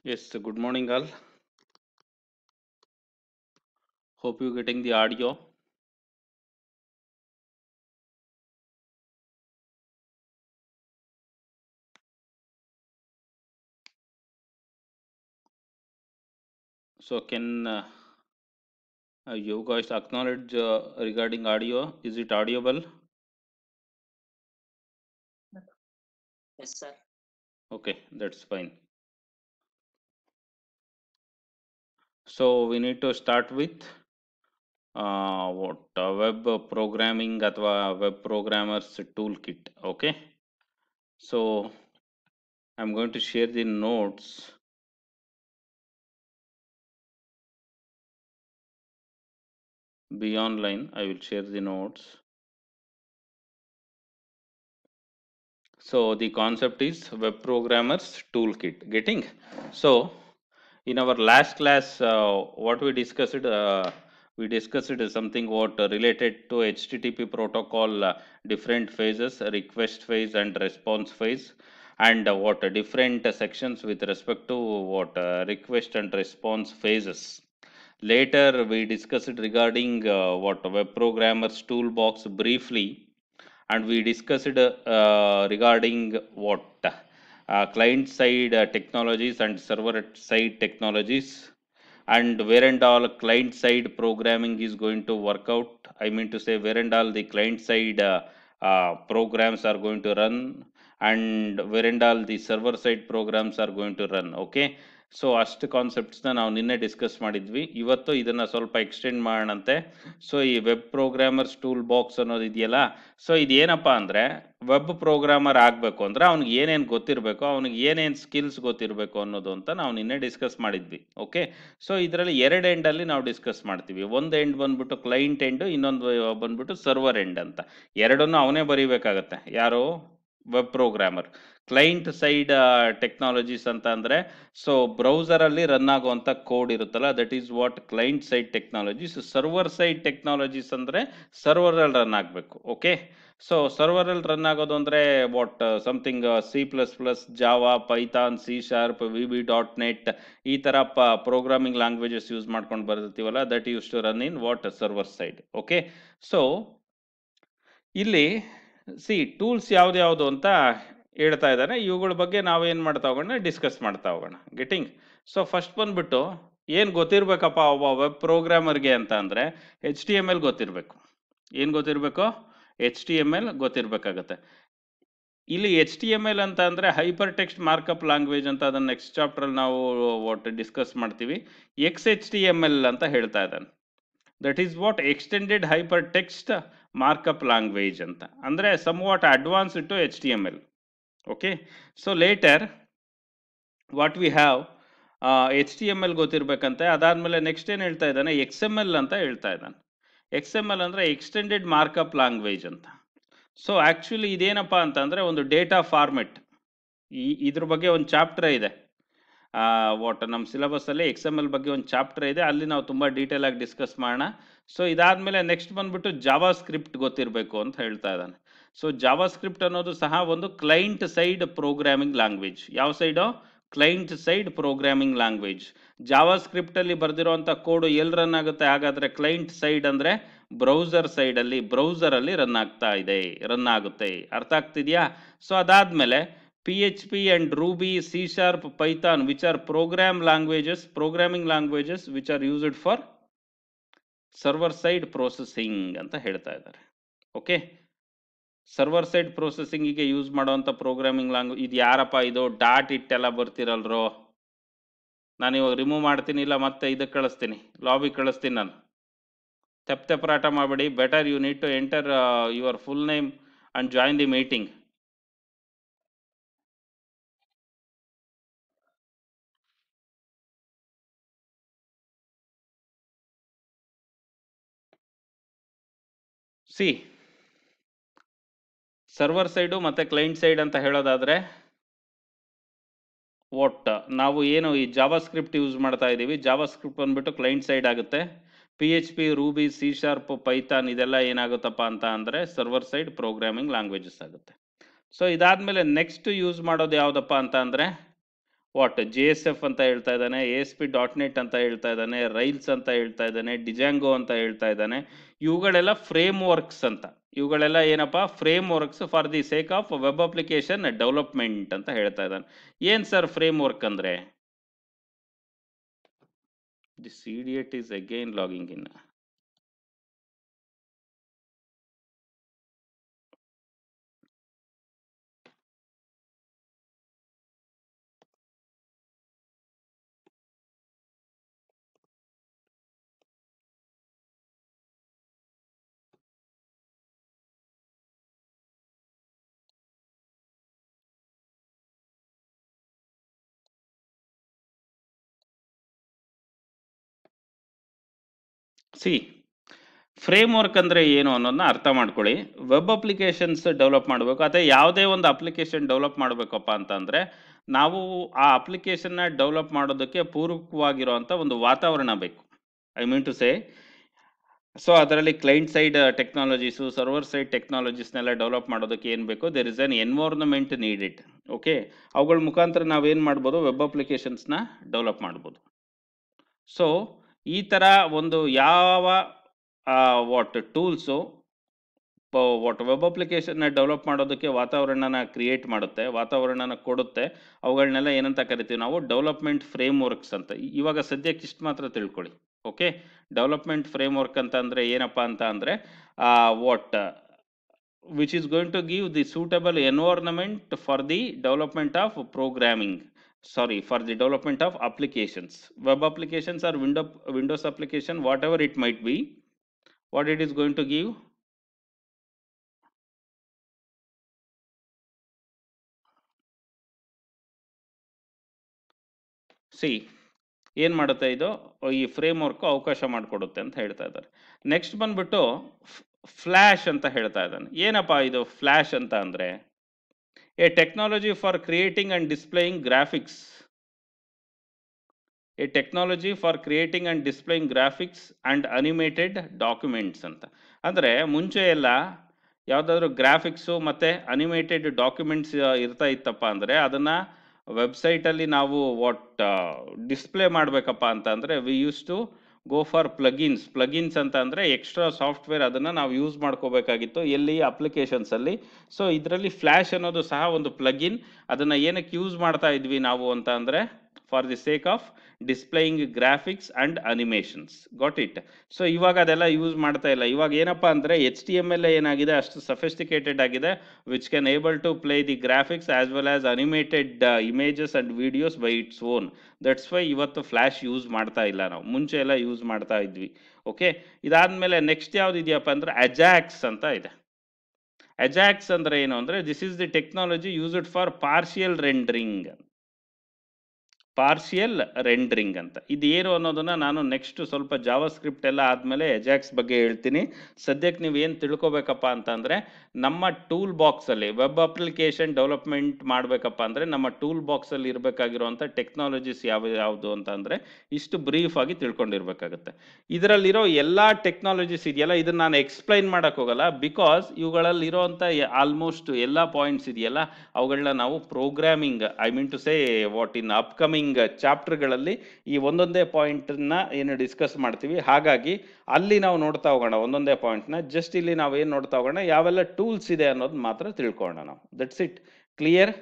Yes, good morning all. Hope you getting the audio. So can you guys acknowledge regarding audio? Is it audible? Yes, sir. Okay, that's fine. So we need to start with what web programming athwa web programmers toolkit. Okay. So I'm going to share the notes. Be online. I will share the notes. So the concept is web programmers toolkit. Getting? So in our last class, what we discussed something what related to HTTP protocol, different phases, request phase and response phase, and what different sections with respect to what request and response phases. Later, we discussed regarding what web programmers toolbox briefly, and we discussed regarding what client side technologies and server side technologies, and where and all client side programming is going to work out. I mean to say, where and all the client side programs are going to run, and where and all the server side programs are going to run. Okay. So ಅಷ್ಟು ಕಾನ್ಸೆಪ್ಟ್ಸ್ನ ನಾವು ನಿನ್ನೆ discuss ಮಾಡಿದ್ವಿ. ಇವತ್ತು ಇದನ್ನ ಸ್ವಲ್ಪ extend ಮಾಡೋಣಂತೆ. So ಈ web programmers tool box ಅನ್ನೋದು ಇದೆಯಲ್ಲ, ಸೊ ಇದೇನಪ್ಪ ಅಂದರೆ ವೆಬ್ ಪ್ರೋಗ್ರಾಮರ್ ಆಗಬೇಕು ಅಂದರೆ ಅವ್ನಿಗೆ ಏನೇನು ಗೊತ್ತಿರಬೇಕು, ಅವ್ನಿಗೆ ಏನೇನು ಸ್ಕಿಲ್ಸ್ ಗೊತ್ತಿರಬೇಕು ಅನ್ನೋದು ಅಂತ ನಾವು ನಿನ್ನೆ ಡಿಸ್ಕಸ್ ಮಾಡಿದ್ವಿ. ಓಕೆ. ಸೊ ಇದರಲ್ಲಿ ಎರಡು ಎಂಡಲ್ಲಿ ನಾವು ಡಿಸ್ಕಸ್ ಮಾಡ್ತೀವಿ. ಒಂದು ಎಂಡ್ ಬಂದ್ಬಿಟ್ಟು ಕ್ಲೈಂಟ್ ಎಂಡು, ಇನ್ನೊಂದು ಬಂದ್ಬಿಟ್ಟು ಸರ್ವರ್ ಎಂಡ್ ಅಂತ. ಎರಡನ್ನೂ ಅವನೇ ಬರೀಬೇಕಾಗತ್ತೆ. ಯಾರು? Web programmer. Client side technologies ಅಂತ ಅಂದರೆ, ಸೊ ಬ್ರೌಸರಲ್ಲಿ ರನ್ ಆಗುವಂಥ ಕೋಡ್ ಇರುತ್ತಲ್ಲ, that is what client side technologies. Server side technologies ಅಂದರೆ ಸರ್ವರಲ್ಲಿ ರನ್ ಆಗಬೇಕು. ಓಕೆ. ಸೊ ಸರ್ವರಲ್ಲಿ ರನ್ ಆಗೋದು ಅಂದರೆ what something C++, Java, Python, C#, VB.NET ಈ ಥರ ಪ್ರೋಗ್ರಾಮಿಂಗ್ ಲ್ಯಾಂಗ್ವೇಜಸ್ ಯೂಸ್ ಮಾಡ್ಕೊಂಡು ಬರ್ತೀವಲ್ಲ, that use to run in what server side. Okay. So ಇಲ್ಲಿ ಟೂಲ್ಸ್ ಯಾವ್ದು ಅಂತ ಹೇಳ್ತಾ ಇದ್ದಾನೆ. ಇವುಗಳ ಬಗ್ಗೆ ನಾವೇನು ಮಾಡ್ತಾ ಹೋಗೋಣ, ಡಿಸ್ಕಸ್ ಮಾಡ್ತಾ ಹೋಗೋಣ. ಗೆಟಿಂಗ್? ಸೊ ಫಸ್ಟ್ ಬಂದ್ಬಿಟ್ಟು ಏನು ಗೊತ್ತಿರಬೇಕಪ್ಪ ಒಬ್ಬ ವೆಬ್ ಪ್ರೋಗ್ರಾಮರ್ಗೆ ಅಂತ ಅಂದರೆ HTML ಗೊತ್ತಿರಬೇಕು. ಏನು ಗೊತ್ತಿರಬೇಕು? HTML ಗೊತ್ತಿರಬೇಕಾಗತ್ತೆ. ಇಲ್ಲಿ HTML ಅಂತ ಅಂದರೆ ಹೈಪರ್ ಟೆಕ್ಸ್ಟ್ ಮಾರ್ಕಪ್ ಲ್ಯಾಂಗ್ವೇಜ್ ಅಂತ, ಅದನ್ನು ನೆಕ್ಸ್ಟ್ ಚಾಪ್ಟ್ರಲ್ಲಿ ನಾವು ವಾಟ್ ಡಿಸ್ಕಸ್ ಮಾಡ್ತೀವಿ. XHTML ಅಂತ ಹೇಳ್ತಾ ಇದ್ದಾನೆ. That is what extended hyper text markup language ಅಂತ, ಅಂದರೆ somewhat advance to HTML. Okay. So later what we have HTML ಗೊತ್ತಿರಬೇಕಂತೆ. ಅದಾದಮೇಲೆ ನೆಕ್ಸ್ಟ್ ಏನು ಹೇಳ್ತಾ ಇದ್ದಾನೆ? XML ಅಂತ ಹೇಳ್ತಾ ಇದ್ದಾನೆ. XML ಅಂದರೆ ಎಕ್ಸ್ಟೆಂಡೆಡ್ ಮಾರ್ಕಪ್ ಲ್ಯಾಂಗ್ವೇಜ್ ಅಂತ. ಸೊ ಆ್ಯಕ್ಚುಲಿ ಇದೇನಪ್ಪ ಅಂತಂದರೆ ಒಂದು ಡೇಟಾ ಫಾರ್ಮೆಟ್. ಇದ್ರ ಬಗ್ಗೆ ಒಂದು ಚಾಪ್ಟರ್ ಇದೆ ವಾಟ್ ನಮ್ಮ ಸಿಲೆಬಸ್ಸಲ್ಲಿ. XML ಬಗ್ಗೆ ಒಂದು ಚಾಪ್ಟರ್ ಇದೆ, ಅಲ್ಲಿ ನಾವು ತುಂಬ ಡೀಟೇಲ್ ಆಗಿ ಡಿಸ್ಕಸ್ ಮಾಡೋಣ. ಸೊ ಇದಾದಮೇಲೆ ನೆಕ್ಸ್ಟ್ ಬಂದ್ಬಿಟ್ಟು ಜಾವಾ ಸ್ಕ್ರಿಪ್ಟ್ ಗೊತ್ತಿರಬೇಕು ಅಂತ ಹೇಳ್ತಾ ಇದ್ದಾನೆ. ಸೊ ಜಾವಾ ಸ್ಕ್ರಿಪ್ಟ್ ಅನ್ನೋದು ಸಹ ಒಂದು ಕ್ಲೈಂಟ್ ಸೈಡ್ ಪ್ರೋಗ್ರಾಮಿಂಗ್ ಲ್ಯಾಂಗ್ವೇಜ್. ಯಾವ side? Client side programming language. ಜಾವಾ ಸ್ಕ್ರಿಪ್ಟಲ್ಲಿ ಬರೆದಿರೋಂಥ ಕೋಡು ಎಲ್ಲಿ ರನ್ ಆಗುತ್ತೆ ಹಾಗಾದರೆ? ಕ್ಲೈಂಟ್ ಸೈಡ್ ಅಂದರೆ ಬ್ರೌಸರ್ ಸೈಡಲ್ಲಿ, ಬ್ರೌಸರಲ್ಲಿ ರನ್ ಆಗುತ್ತೆ. ಅರ್ಥ ಆಗ್ತಿದೆಯಾ? ಸೊ ಅದಾದಮೇಲೆ PHP and Ruby, C#, Python, which are programming languages which are used for server side processing ಅಂತ ಹೇಳ್ತಾ ಇದ್ದಾರೆ. ಓಕೆ. ಸರ್ವರ್ ಸೈಡ್ ಪ್ರೊಸೆಸಿಂಗಿಗೆ ಯೂಸ್ ಮಾಡುವಂಥ ಪ್ರೋಗ್ರಾಮಿಂಗ್ ಲ್ಯಾಂಗ್ವೇಜ್ ಇದು ಯಾರಪ್ಪ? ಇದು ಡಾಟ್ ಇಟ್ಟೆಲ್ಲ ಬರ್ತಿರಲ್ರೋ. ನಾನು ಇವಾಗ ರಿಮೂವ್ ಮಾಡ್ತೀನಿ, ಇಲ್ಲ ಮತ್ತೆ ಇದಕ್ಕೆ ಕಳಿಸ್ತೀನಿ, ಲಾಬಿ ಕಳಿಸ್ತೀನಿ ನಾನು. ತೆಪ್ಪರಾಟ ಮಾಡಬೇಡಿ. Better you need to enter your full name and join the meeting. Server side ಮತ್ತು ಕ್ಲೈಂಟ್ ಸೈಡ್ ಅಂತ ಹೇಳೋದಾದರೆ, ವಾಟ್ ನಾವು ಏನು ಈ ಜಾವಾ ಸ್ಕ್ರಿಪ್ಟ್ ಯೂಸ್ ಮಾಡ್ತಾ ಇದ್ದೀವಿ, ಜಾವಾ ಸ್ಕ್ರಿಪ್ಟ್ ಬಂದ್ಬಿಟ್ಟು ಕ್ಲೈಂಟ್ ಸೈಡ್ ಆಗುತ್ತೆ. PHP, ರೂಬಿ, C#, ಪೈಥಾನ್ ಇದೆಲ್ಲ ಏನಾಗುತ್ತಪ್ಪ ಅಂತ ಅಂದರೆ ಸರ್ವರ್ ಸೈಡ್ ಪ್ರೋಗ್ರಾಮಿಂಗ್ ಲ್ಯಾಂಗ್ವೇಜಸ್ ಆಗುತ್ತೆ. ಸೊ ಇದಾದಮೇಲೆ ನೆಕ್ಸ್ಟ್ ಯೂಸ್ ಮಾಡೋದು ಯಾವುದಪ್ಪ ಅಂತ ಅಂದರೆ ವಾಟ್ JSF ಅಂತ ಹೇಳ್ತಾ ಇದ್ದಾನೆ, ASP.NET ಅಂತ ಹೇಳ್ತಾ ಇದ್ದಾನೆ, ರೈಲ್ಸ್ ಅಂತ ಹೇಳ್ತಾ ಇದ್ದಾನೆ, ಡಿಜಾಂಗೋ ಅಂತ ಹೇಳ್ತಾ ಇದ್ದಾನೆ. ಇವುಗಳೆಲ್ಲ ಫ್ರೇಮ್ ವರ್ಕ್ಸ್ ಅಂತ. ಇವುಗಳೆಲ್ಲ ಏನಪ್ಪ, frame works for the sake of web application development ಅಂತ ಹೇಳ್ತಾ ಇದ್ದಾನೆ. ಏನ್ ಸರ್ ಫ್ರೇಮ್ ವರ್ಕ್ ಅಂದ್ರೆ? This idiot is again logging in. C frame work ಅಂದರೆ ಏನು ಅನ್ನೋದನ್ನ ಅರ್ಥ ಮಾಡ್ಕೊಳ್ಳಿ. ವೆಬ್ ಅಪ್ಲಿಕೇಶನ್ಸ್ ಡೆವಲಪ್ ಮಾಡಬೇಕು ಅಥವಾ ಯಾವುದೇ ಒಂದು ಅಪ್ಲಿಕೇಶನ್ ಡೆವಲಪ್ ಮಾಡಬೇಕಪ್ಪ ಅಂತಂದರೆ ನಾವು ಆ ಅಪ್ಲಿಕೇಶನ್ನ ಡೆವಲಪ್ ಮಾಡೋದಕ್ಕೆ ಪೂರಕವಾಗಿರುವಂಥ ಒಂದು ವಾತಾವರಣ ಬೇಕು. I mean to say, so ಅದರಲ್ಲಿ client side technologies, server side ಟೆಕ್ನಾಲಜೀಸ್ನೆಲ್ಲ ಡೆವಲಪ್ ಮಾಡೋದಕ್ಕೆ ಏನು ಬೇಕು, there is an environment needed. Okay, ಅವುಗಳ ಮುಖಾಂತರ ನಾವೇನು ಮಾಡ್ಬೋದು, ವೆಬ್ ಅಪ್ಲಿಕೇಶನ್ಸ್ನ ಡೆವಲಪ್ ಮಾಡ್ಬೋದು. ಸೊ ಈ ಥರ ಒಂದು ಯಾವ ವಾಟ್ ಟೂಲ್ಸು ವಾಟ್ ವೆಬ್ ಅಪ್ಲಿಕೇಶನ್ನ ಡೆವಲಪ್ ಮಾಡೋದಕ್ಕೆ ವಾತಾವರಣನ ಕ್ರಿಯೇಟ್ ಮಾಡುತ್ತೆ, ವಾತಾವರಣನ ಕೊಡುತ್ತೆ, ಅವುಗಳನ್ನೆಲ್ಲ ಏನಂತ ಕರಿತೀವಿ ನಾವು, ಡೆವಲಪ್ಮೆಂಟ್ ಫ್ರೇಮ್ ವರ್ಕ್ಸ್ ಅಂತ. ಇವಾಗ ಸದ್ಯಕ್ಕೆ ಇಷ್ಟು ಮಾತ್ರ ತಿಳ್ಕೊಳ್ಳಿ. ಓಕೆ, ಡೆವಲಪ್ಮೆಂಟ್ ಫ್ರೇಮ್ ವರ್ಕ್ ಅಂತ ಅಂದರೆ ಏನಪ್ಪ ಅಂತ ಅಂದರೆ what which is going to give the suitable environment for the development of programming, for the development of applications. Web applications or Windows application, whatever it might be, what it is going to give, ಏನು ಮಾಡುತ್ತೆ ಇದು, ಈ frame work ಅವಕಾಶ ಮಾಡಿಕೊಡುತ್ತೆ ಅಂತ ಹೇಳ್ತಾ ಇದ್ದಾರೆ. Next ಬಂದ್ಬಿಟ್ಟು ಫ್ಲ್ಯಾಶ್ ಅಂತ ಹೇಳ್ತಾ ಇದ್ದಾನೆ. ಏನಪ್ಪ ಇದು ಫ್ಲ್ಯಾಶ್ ಅಂತ ಅಂದರೆ, A technology for creating and displaying graphics, A technology for creating and displaying graphics and animated documents ಅಂತ. ಅಂದರೆ ಮುಂಚೆ ಎಲ್ಲ ಯಾವುದಾದ್ರೂ ಗ್ರಾಫಿಕ್ಸು ಮತ್ತು ಅನಿಮೇಟೆಡ್ ಡಾಕ್ಯುಮೆಂಟ್ಸ್ ಇರ್ತಾ ಇತ್ತಪ್ಪ ಅಂದರೆ ಅದನ್ನು ವೆಬ್ಸೈಟಲ್ಲಿ ನಾವು ವಾಟ್ ಡಿಸ್ಪ್ಲೇ ಮಾಡಬೇಕಪ್ಪ ಅಂತ ಅಂದರೆ we use to go for plugins ಅಂತ ಅಂದರೆ ಎಕ್ಸ್ಟ್ರಾ ಸಾಫ್ಟ್ವೇರ್, ಅದನ್ನು ನಾವು ಯೂಸ್ ಮಾಡ್ಕೋಬೇಕಾಗಿತ್ತು ಎಲ್ಲಿ, ಅಪ್ಲಿಕೇಶನ್ಸಲ್ಲಿ. ಸೊ ಇದರಲ್ಲಿ ಫ್ಲ್ಯಾಶ್ ಅನ್ನೋದು ಸಹ ಒಂದು ಪ್ಲಗಿನ್. ಅದನ್ನು ಏನಕ್ಕೆ ಯೂಸ್ ಮಾಡ್ತಾ ಇದ್ವಿ ನಾವು ಅಂತ ಅಂದರೆ for the sake of displaying graphics and animations. Got it? So ಇವಾಗ ಅದೆಲ್ಲ ಯೂಸ್ ಮಾಡ್ತಾ ಇಲ್ಲ. ಇವಾಗ ಏನಪ್ಪ ಅಂದರೆ HTML ಏನಾಗಿದೆ, ಅಷ್ಟು ಸಫಿಸ್ಟಿಕೇಟೆಡ್ ಆಗಿದೆ, which can able to play the graphics as well as animated images and videos by its own. That's why ಇವತ್ತು ಫ್ಲ್ಯಾಶ್ ಯೂಸ್ ಮಾಡ್ತಾ ಇಲ್ಲ ನಾವು, ಮುಂಚೆ ಎಲ್ಲ ಯೂಸ್ ಮಾಡ್ತಾ ಇದ್ವಿ. ಓಕೆ, ಇದಾದಮೇಲೆ ನೆಕ್ಸ್ಟ್ ಯಾವ್ದು ಇದೆಯಪ್ಪ ಅಂದರೆ ಅಜಾಕ್ಸ್ ಅಂತ ಇದೆ. ಅಜಾಕ್ಸ್ ಅಂದರೆ ಏನು ಅಂದರೆ, this is the technology used for partial rendering ಅಂತ. ಇದು ಏನು ಅನ್ನೋದನ್ನು ನಾನು ನೆಕ್ಸ್ಟ್ ಸ್ವಲ್ಪ ಜಾವಾ ಸ್ಕ್ರಿಪ್ಟ್ ಎಲ್ಲ ಆದಮೇಲೆ ಅಜಾಕ್ಸ್ ಬಗ್ಗೆ ಹೇಳ್ತೀನಿ. ಸದ್ಯಕ್ಕೆ ನೀವು ಏನು ತಿಳ್ಕೊಬೇಕಪ್ಪ ಅಂತಂದರೆ, ನಮ್ಮ ಟೂಲ್ ಬಾಕ್ಸಲ್ಲಿ ವೆಬ್ ಅಪ್ಲಿಕೇಶನ್ ಡೆವಲಪ್ಮೆಂಟ್ ಮಾಡಬೇಕಪ್ಪ ಅಂದರೆ ನಮ್ಮ ಟೂಲ್ ಬಾಕ್ಸಲ್ಲಿ ಇರಬೇಕಾಗಿರುವಂಥ ಟೆಕ್ನಾಲಜೀಸ್ ಯಾವುದು ಅಂತ ಅಂದರೆ ಇಷ್ಟು ಬ್ರೀಫಾಗಿ ತಿಳ್ಕೊಂಡಿರ್ಬೇಕಾಗುತ್ತೆ. ಇದರಲ್ಲಿರೋ ಎಲ್ಲ ಟೆಕ್ನಾಲಜೀಸ್ ಇದೆಯಲ್ಲ, ಇದನ್ನು ನಾನು ಎಕ್ಸ್ಪ್ಲೈನ್ ಮಾಡೋಕ್ಕೆ ಹೋಗಲ್ಲ, ಬಿಕಾಸ್ ಇವುಗಳಲ್ಲಿರೋವಂಥ ಆಲ್ಮೋಸ್ಟ್ ಎಲ್ಲ ಪಾಯಿಂಟ್ಸ್ ಇದೆಯಲ್ಲ ಅವುಗಳನ್ನ ನಾವು programming, I mean to say what in upcoming ಚಾಪ್ಟರ್ಗಳಲ್ಲಿ ಈ ಒಂದೊಂದೇ ಪಾಯಿಂಟನ್ನ ಏನು ಡಿಸ್ಕಸ್ ಮಾಡ್ತೀವಿ. ಹಾಗಾಗಿ ಅಲ್ಲಿ ನಾವು ನೋಡ್ತಾ ಹೋಗೋಣ ಒಂದೊಂದೇ ಪಾಯಿಂಟ್ನ. ಜಸ್ಟ್ ಇಲ್ಲಿ ನಾವು ಏನು ನೋಡ್ತಾ ಹೋಗೋಣ, ಯಾವೆಲ್ಲ ಟೂಲ್ಸ್ ಇದೆ ಅನ್ನೋದು ಮಾತ್ರ ತಿಳ್ಕೊಳ್ಳೋಣ ನಾವು. That's it. Clear?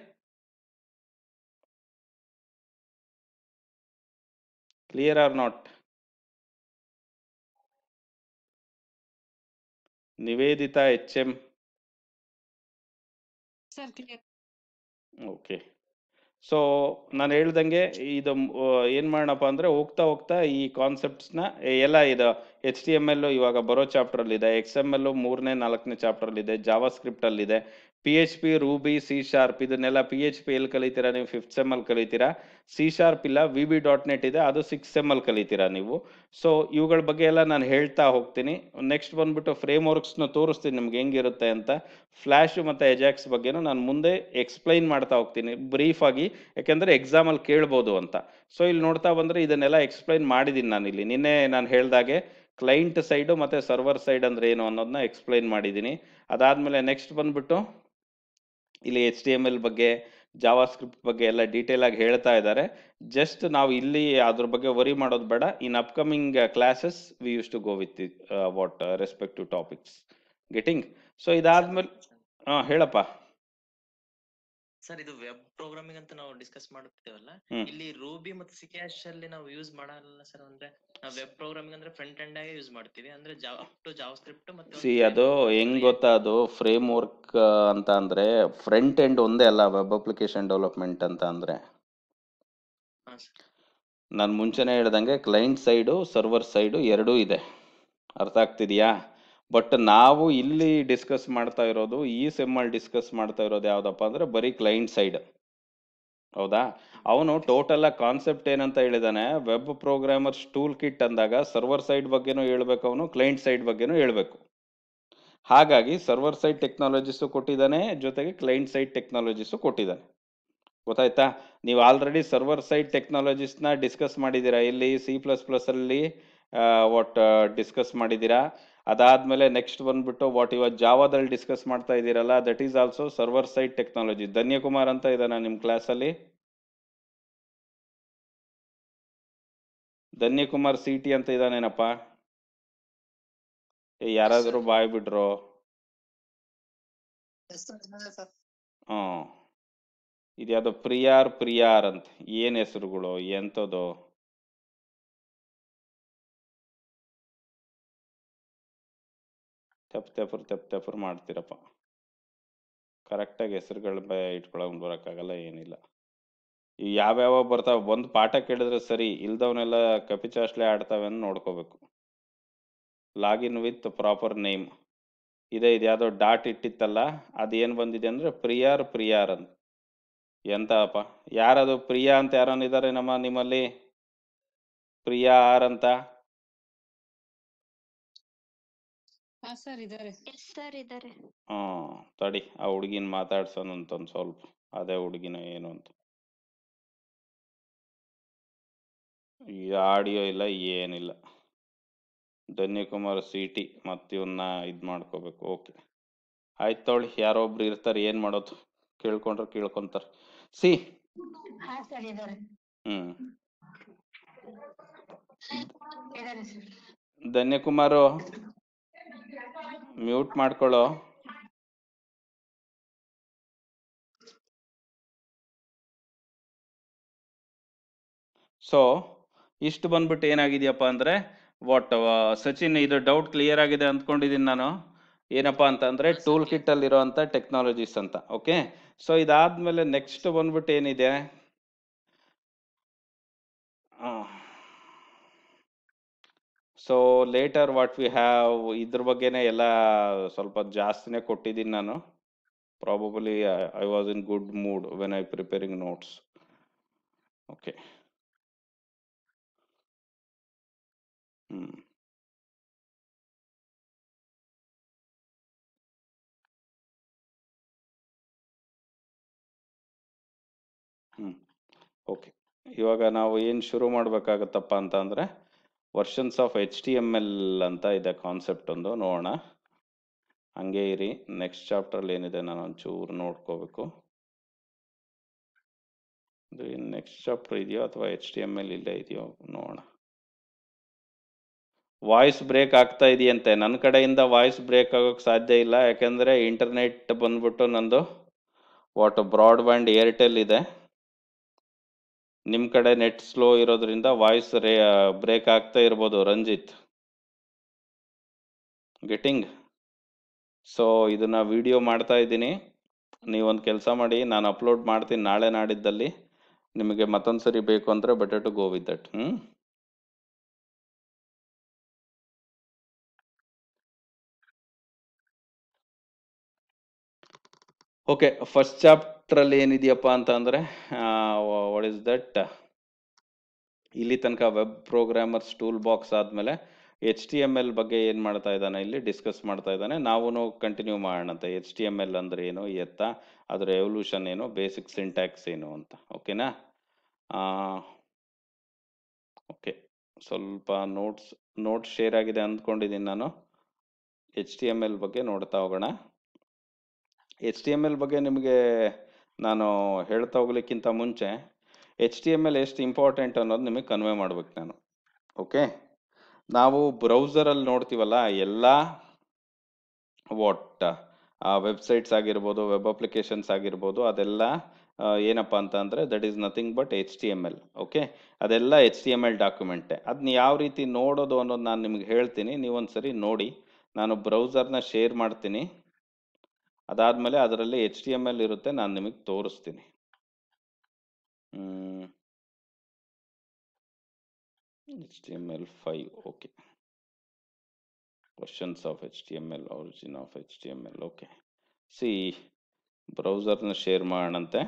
Clear R not? Nivedita HM? Okay. So ನಾನು ಹೇಳ್ದಂಗೆ ಇದು ಏನು ಮಾಡೋಣಪ್ಪ ಅಂದರೆ, ಹೋಗ್ತಾ ಹೋಗ್ತಾ ಈ ಕಾನ್ಸೆಪ್ಟ್ಸ್ನ ಎಲ್ಲ ಇದು HTML ಇವಾಗ ಬರೋ ಚಾಪ್ಟ್ರಲ್ಲಿದೆ, XML 3ನೇ 4ನೇ ಚಾಪ್ಟ್ರಲ್ಲಿದೆ, ಜಾವಾ ಸ್ಕ್ರಿಪ್ಟಲ್ಲಿದೆ, PHP, ರೂಬಿ, C#, ಇದನ್ನೆಲ್ಲ PHP ಎಲ್ಲಿ ಕಲಿತೀರಾ ನೀವು, 5th ಸೆಮ್ಮಲ್ಲಿ ಕಲಿತೀರಾ. C# ಇಲ್ಲ, VB.NET ಇದೆ, ಅದು 6th ಸೆಮ್ಮಲ್ಲಿ ಕಲಿತೀರಾ ನೀವು. ಸೊ ಇವುಗಳ ಬಗ್ಗೆ ಎಲ್ಲ ನಾನು ಹೇಳ್ತಾ ಹೋಗ್ತೀನಿ. ನೆಕ್ಸ್ಟ್ ಬಂದ್ಬಿಟ್ಟು ಫ್ರೇಮ್ ವರ್ಕ್ಸ್ನ ತೋರಿಸ್ತೀನಿ ನಿಮ್ಗೆ ಹೆಂಗಿರುತ್ತೆ ಅಂತ. ಫ್ಲ್ಯಾಶ್ ಮತ್ತು ಅಜಾಕ್ಸ್ ಬಗ್ಗೆನೂ ನಾನು ಮುಂದೆ ಎಕ್ಸ್ಪ್ಲೈನ್ ಮಾಡ್ತಾ ಹೋಗ್ತೀನಿ ಬ್ರೀಫಾಗಿ, ಯಾಕೆಂದರೆ ಎಕ್ಸಾಮಲ್ಲಿ ಕೇಳ್ಬೋದು ಅಂತ. ಸೊ ಇಲ್ಲಿ ನೋಡ್ತಾ ಬಂದರೆ ಇದನ್ನೆಲ್ಲ ಎಕ್ಸ್ಪ್ಲೈನ್ ಮಾಡಿದ್ದೀನಿ ನಾನು ಇಲ್ಲಿ. ನಿನ್ನೆ ನಾನು ಹೇಳ್ದಾಗೆ ಕ್ಲೈಂಟ್ ಸೈಡು ಮತ್ತು ಸರ್ವರ್ ಸೈಡ್ ಅಂದರೆ ಏನು ಅನ್ನೋದನ್ನ ಎಕ್ಸ್ಪ್ಲೈನ್ ಮಾಡಿದ್ದೀನಿ. ಅದಾದಮೇಲೆ ನೆಕ್ಸ್ಟ್ ಬಂದ್ಬಿಟ್ಟು ಇಲ್ಲಿ HTML ಬಗ್ಗೆ, ಜಾವಾ ಸ್ಕ್ರಿಪ್ಟ್ ಬಗ್ಗೆ ಎಲ್ಲ ಡೀಟೇಲ್ ಆಗಿ ಹೇಳ್ತಾ ಇದ್ದಾರೆ. ಜಸ್ಟ್ ನಾವು ಇಲ್ಲಿ ಅದ್ರ ಬಗ್ಗೆ ವರಿ ಮಾಡೋದು ಬೇಡ. In upcoming classes we use to go with what respective topics. Getting? So ಇದಾದ್ಮೇಲೆ ಹೇಳಪ್ಪ. ಸರ್ ಇದು ವೆಬ್ ಪ್ರೋಗ್ರಾಮಿಂಗ್ ಅಂತ ನಾವು ಡಿಸ್ಕಸ್ ಮಾಡುತ್ತೇವಲ್ಲ, ಇಲ್ಲಿ ರೂಬಿ ಮತ್ತು ಸಿಕ್ಯಾಶ್ ಅಲ್ಲಿ ನಾವು ಯೂಸ್ ಮಾಡಲ್ಲ ಸರ್. ಅಂದ್ರೆ ನಾವು ವೆಬ್ ಪ್ರೋಗ್ರಾಮಿಂಗ್ ಅಂದ್ರೆ ಫ್ರಂಟ್ ಎಂಡ್ ಆಗಿ ಯೂಸ್ ಮಾಡ್ತೀವಿ, ಅಂದ್ರೆ ಜಾವಾ ಸ್ಕ್ರಿಪ್ಟ್ ಮತ್ತೆ ಅದು ಹೆಂಗ್ ಗೊತ್ತಾ, ಅದು ಫ್ರೇಮ್ ವರ್ಕ್ ಅಂತ ಅಂದ್ರೆ ಫ್ರಂಟ್ ಎಂಡ್ ಒಂದೇ ಅಲ್ಲ ವೆಬ್ ಅಪ್ಲಿಕೇಶನ್ ಡೆವಲಪ್ಮೆಂಟ್ ಅಂತ ಅಂದ್ರೆ. ನಾನು ಮುಂಚೆನೆ ಹೇಳ್ದಂಗೆ ಕ್ಲೈಂಟ್ ಸೈಡು ಸರ್ವರ್ ಸೈಡು ಎರಡೂ ಇದೆ. ಅರ್ಥ ಆಗ್ತಿದ್ಯಾ? ಬಟ್ ನಾವು ಇಲ್ಲಿ ಡಿಸ್ಕಸ್ ಮಾಡ್ತಾ ಇರೋದು, ಈ ಸೆಮ್ಮಲ್ಲಿ ಡಿಸ್ಕಸ್ ಮಾಡ್ತಾ ಇರೋದು ಯಾವ್ದಪ್ಪ ಅಂದ್ರೆ ಬರೀ ಕ್ಲೈಂಟ್ ಸೈಡ್. ಹೌದಾ? ಅವನು ಟೋಟಲ್ ಕಾನ್ಸೆಪ್ಟ್ ಏನಂತ ಹೇಳಿದಾನೆ, ವೆಬ್ ಪ್ರೋಗ್ರಾಮರ್ಸ್ ಟೂಲ್ ಕಿಟ್ ಅಂದಾಗ ಸರ್ವರ್ ಸೈಡ್ ಬಗ್ಗೆನೂ ಹೇಳ್ಬೇಕು, ಅವನು ಕ್ಲೈಂಟ್ ಸೈಡ್ ಬಗ್ಗೆನೂ ಹೇಳ್ಬೇಕು. ಹಾಗಾಗಿ ಸರ್ವರ್ ಸೈಡ್ ಟೆಕ್ನಾಲಜೀಸು ಕೊಟ್ಟಿದ್ದಾನೆ, ಜೊತೆಗೆ ಕ್ಲೈಂಟ್ ಸೈಡ್ ಟೆಕ್ನಾಲಜೀಸು ಕೊಟ್ಟಿದ್ದಾನೆ. ಗೊತ್ತಾಯ್ತಾ? ನೀವು ಆಲ್ರೆಡಿ ಸರ್ವರ್ ಸೈಡ್ ಟೆಕ್ನಾಲಜೀಸ್ನ ಡಿಸ್ಕಸ್ ಮಾಡಿದ್ದೀರಾ, ಇಲ್ಲಿ C++ ಅಲ್ಲಿ ವಾಟ್ ಡಿಸ್ಕಸ್ ಮಾಡಿದ್ದೀರಾ. ಅದಾದ್ಮೇಲೆ ನೆಕ್ಸ್ಟ್ ಬಂದ್ಬಿಟ್ಟು ವಾಟ್ ಇವಾಗ ಜಾವಾದಲ್ಲಿ ಡಿಸ್ಕಸ್ ಮಾಡ್ತಾ ಇದ್ದೀರಲ್ಲ, that is also server side technology. Dhanyakumar ಅಂತ ಇದ್ದಾನ ನಿಮ್ಮ ಕ್ಲಾಸಲ್ಲಿ? ಧನ್ಯಕುಮಾರ್ CT ಅಂತ ಇದ್ದಾನೇನಪ್ಪ? ಯಾರಾದರೂ ಬಾಯ್ ಬಿಡ್ರೋ? ಇದ್ಯಾವುದೋ ಪ್ರಿಯಾರ್ ಅಂತ, ಏನ್ ಹೆಸರುಗಳು, ಎಂಥದ್ದು? ತೆಪ್ಪರ್ ಮಾಡ್ತೀರಪ್ಪ. ಕರೆಕ್ಟಾಗಿ ಹೆಸರುಗಳ ಇಟ್ಕೊಳಕ್ ಬರೋಕ್ಕಾಗಲ್ಲ, ಏನಿಲ್ಲ. ಯಾವ್ಯಾವ ಬರ್ತಾವ, ಒಂದು ಪಾಠ ಕೇಳಿದ್ರೆ ಸರಿ, ಇಲ್ದವನ್ನೆಲ್ಲ ಕಪಿಚಾಸ್ಲೆ ಆಡ್ತಾವೆ ಅಂತ ನೋಡ್ಕೋಬೇಕು. ಲಾಗಿನ್ ವಿತ್ ಪ್ರಾಪರ್ ನೇಮ್ ಇದೆ. ಇದ್ಯಾವುದೋ ಡಾಟ್ ಇಟ್ಟಿತ್ತಲ್ಲ, ಅದೇನು ಬಂದಿದೆ ಅಂದ್ರೆ ಪ್ರಿಯಾರ್ ಅಂತ. ಎಂತಪ್ಪ, ಯಾರದು ಪ್ರಿಯಾ ಅಂತ ಯಾರನ್ನಿದ್ದಾರೆ ನಿಮ್ಮಲ್ಲಿ? ಪ್ರಿಯಾ ಆರ್ ಅಂತ? ತಡಿ, ಆ ಹುಡುಗಿನ ಮಾತಾಡ್ಸೋಣಂತ ಸ್ವಲ್ಪ. ಅದೇ ಹುಡುಗಿನ ಏನು ಅಂತ. ಈ ಆಡಿಯೋ ಇಲ್ಲ, ಏನಿಲ್ಲ. ಧನ್ಯಕುಮಾರ್ CT ಮತ್ತೆ ಇವನ್ನ ಇದು ಮಾಡ್ಕೋಬೇಕು. ಓಕೆ ಆಯ್ತು ತೊಳಿ, ಯಾರೊಬ್ರು ಇರ್ತಾರೆ, ಏನು ಮಾಡೋದು, ಕೇಳ್ಕೊಂಡ್ರೆ ಕೇಳ್ಕೊಂತಾರೆ. ಧನ್ಯಕುಮಾರು ಮ್ಯೂಟ್ ಮಾಡ್ಕೊಳ್ಳೋ. ಸೊ ಇಷ್ಟು ಬಂದ್ಬಿಟ್ಟು ಏನಾಗಿದೆಯಪ್ಪ ಅಂದ್ರೆ ವಾಟ್ ಸಚಿನ್, ಇದು ಡೌಟ್ ಕ್ಲಿಯರ್ ಆಗಿದೆ ಅಂದ್ಕೊಂಡಿದ್ದೀನಿ ನಾನು. ಏನಪ್ಪಾ ಅಂತಂದ್ರೆ ಟೂಲ್ ಕಿಟ್ ಅಲ್ಲಿರುವಂತ ಟೆಕ್ನಾಲಜೀಸ್ ಅಂತ. ಓಕೆ, ಸೊ ಇದಾದ್ಮೇಲೆ ನೆಕ್ಸ್ಟ್ ಬಂದ್ಬಿಟ್ಟು ಏನಿದೆ, so later what we have, ಇದ್ರ ಬಗ್ಗೆನೇ ಎಲ್ಲ ಸ್ವಲ್ಪ ಜಾಸ್ತಿನೇ ಕೊಟ್ಟಿದ್ದೀನಿ ನಾನು. Probably I was in good mood when I preparing notes. Okay, okay. ಇವಾಗ ನಾವು ಏನು ಶುರು ಮಾಡ್ಬೇಕಾಗತ್ತಪ್ಪ ಅಂತ ಅಂದ್ರೆ, ವರ್ಷನ್ಸ್ ಆಫ್ HTML ಅಂತ ಇದೆ ಕಾನ್ಸೆಪ್ಟ್ ಒಂದು, ನೋಡೋಣ. ಹಂಗೆ ಇರಿ, ನೆಕ್ಸ್ಟ್ ಚಾಪ್ಟರ್ಲ್ಲಿ ಏನಿದೆ ನಾನು ಒಂಚೂರು ನೋಡ್ಕೋಬೇಕು. ನೆಕ್ಸ್ಟ್ ಚಾಪ್ಟರ್ ಇದೆಯೋ ಅಥವಾ HTML ಇಲ್ಲೇ ಇದೆಯೋ ನೋಡೋಣ. ವಾಯ್ಸ್ ಬ್ರೇಕ್ ಆಗ್ತಾ ಇದೆಯಂತೆ. ನನ್ನ ಕಡೆಯಿಂದ ವಾಯ್ಸ್ ಬ್ರೇಕ್ ಆಗೋಕ್ಕೆ ಸಾಧ್ಯ ಇಲ್ಲ, ಯಾಕೆಂದರೆ ಇಂಟರ್ನೆಟ್ ಬಂದ್ಬಿಟ್ಟು ನಂದು ವಾಟ್ ಬ್ರಾಡ್ಬ್ಯಾಂಡ್ ಏರ್ಟೆಲ್ ಇದೆ. ನಿಮ್ಮ ಕಡೆ ನೆಟ್ ಸ್ಲೋ ಇರೋದ್ರಿಂದ ವಾಯ್ಸ್ ಬ್ರೇಕ್ ಆಗ್ತಾ ಇರ್ಬೋದು ರಂಜಿತ್. ಗೆಟಿಂಗ್? ಸೊ ಇದನ್ನ ವಿಡಿಯೋ ಮಾಡ್ತಾ ಇದ್ದೀನಿ. ನೀವೊಂದು ಕೆಲಸ ಮಾಡಿ, ನಾನು ಅಪ್ಲೋಡ್ ಮಾಡ್ತೀನಿ ನಾಳೆ ನಾಡಿದ್ದಲ್ಲಿ. ನಿಮಗೆ ಮತ್ತೊಂದು ಸರಿ ಬೇಕು ಅಂದರೆ better to go with that. Okay, first ಚಾಪ್ಟ್ರಲ್ಲಿ ಏನಿದೆಯಪ್ಪ ಅಂತ ಅಂದರೆ ವಾಟ್ ಇಸ್ ದಟ್, ಇಲ್ಲಿ ತನಕ ವೆಬ್ ಪ್ರೋಗ್ರಾಮರ್ಸ್ ಟೂಲ್ ಬಾಕ್ಸ್ ಆದಮೇಲೆ HTML ಬಗ್ಗೆ ಏನು ಮಾಡ್ತಾ ಇದ್ದಾನೆ, ಇಲ್ಲಿ ಡಿಸ್ಕಸ್ ಮಾಡ್ತಾ ಇದ್ದಾನೆ. ನಾವು ಕಂಟಿನ್ಯೂ ಮಾಡೋಣಂತೆ. HTML ಅಂದ್ರೆ ಏನು, ಎತ್ತ, ಅದರ ಎವಲ್ಯೂಷನ್ ಏನು, ಬೇಸಿಕ್ ಸಿಂಟ್ಯಾಕ್ಸ್ ಏನು ಅಂತ. ಓಕೆನಾ? ಓಕೆ, ಸ್ವಲ್ಪ ನೋಟ್ಸ್ ಶೇರ್ ಆಗಿದೆ ಅಂದ್ಕೊಂಡಿದ್ದೀನಿ ನಾನು. HTML ಬಗ್ಗೆ ನೋಡ್ತಾ ಹೋಗೋಣ. HTML ಬಗ್ಗೆ ನಿಮಗೆ ನಾನು ಹೇಳ್ತಾ ಹೋಗ್ಲಿಕ್ಕಿಂತ ಮುಂಚೆ HTML ಎಷ್ಟು ಇಂಪಾರ್ಟೆಂಟ್ ಅನ್ನೋದು ನಿಮಗೆ ಕನ್ವೆ ಮಾಡ್ಬೇಕು ನಾನು. ಓಕೆ, ನಾವು ಬ್ರೌಸರಲ್ಲಿ ನೋಡ್ತೀವಲ್ಲ ಎಲ್ಲ ವಾಟ್ ವೆಬ್ಸೈಟ್ಸ್ ಆಗಿರ್ಬೋದು, ವೆಬ್ ಅಪ್ಲಿಕೇಶನ್ಸ್ ಆಗಿರ್ಬೋದು, ಅದೆಲ್ಲ ಏನಪ್ಪ ಅಂತ ಅಂದರೆ that is nothing but HTML. Okay, ಅದೆಲ್ಲ HTML ಡಾಕ್ಯುಮೆಂಟೇ. ಅದನ್ನ ಯಾವ ರೀತಿ ನೋಡೋದು ಅನ್ನೋದು ನಾನು ನಿಮ್ಗೆ ಹೇಳ್ತೀನಿ, ನೀವೊಂದ್ಸರಿ ನೋಡಿ. ನಾನು ಬ್ರೌಸರ್ನ ಶೇರ್ ಮಾಡ್ತೀನಿ, ಅದಾದಮೇಲೆ ಅದರಲ್ಲಿ HTML ಇರುತ್ತೆ, ನಾನು ನಿಮಗೆ ತೋರಿಸ್ತೀನಿ. HTML5, ಓಕೆ. Versions of HTML, origin of HTML. Okay, see ಬ್ರೌಸರ್ನ ಶೇರ್ ಮಾಡೋಣಂತೆ.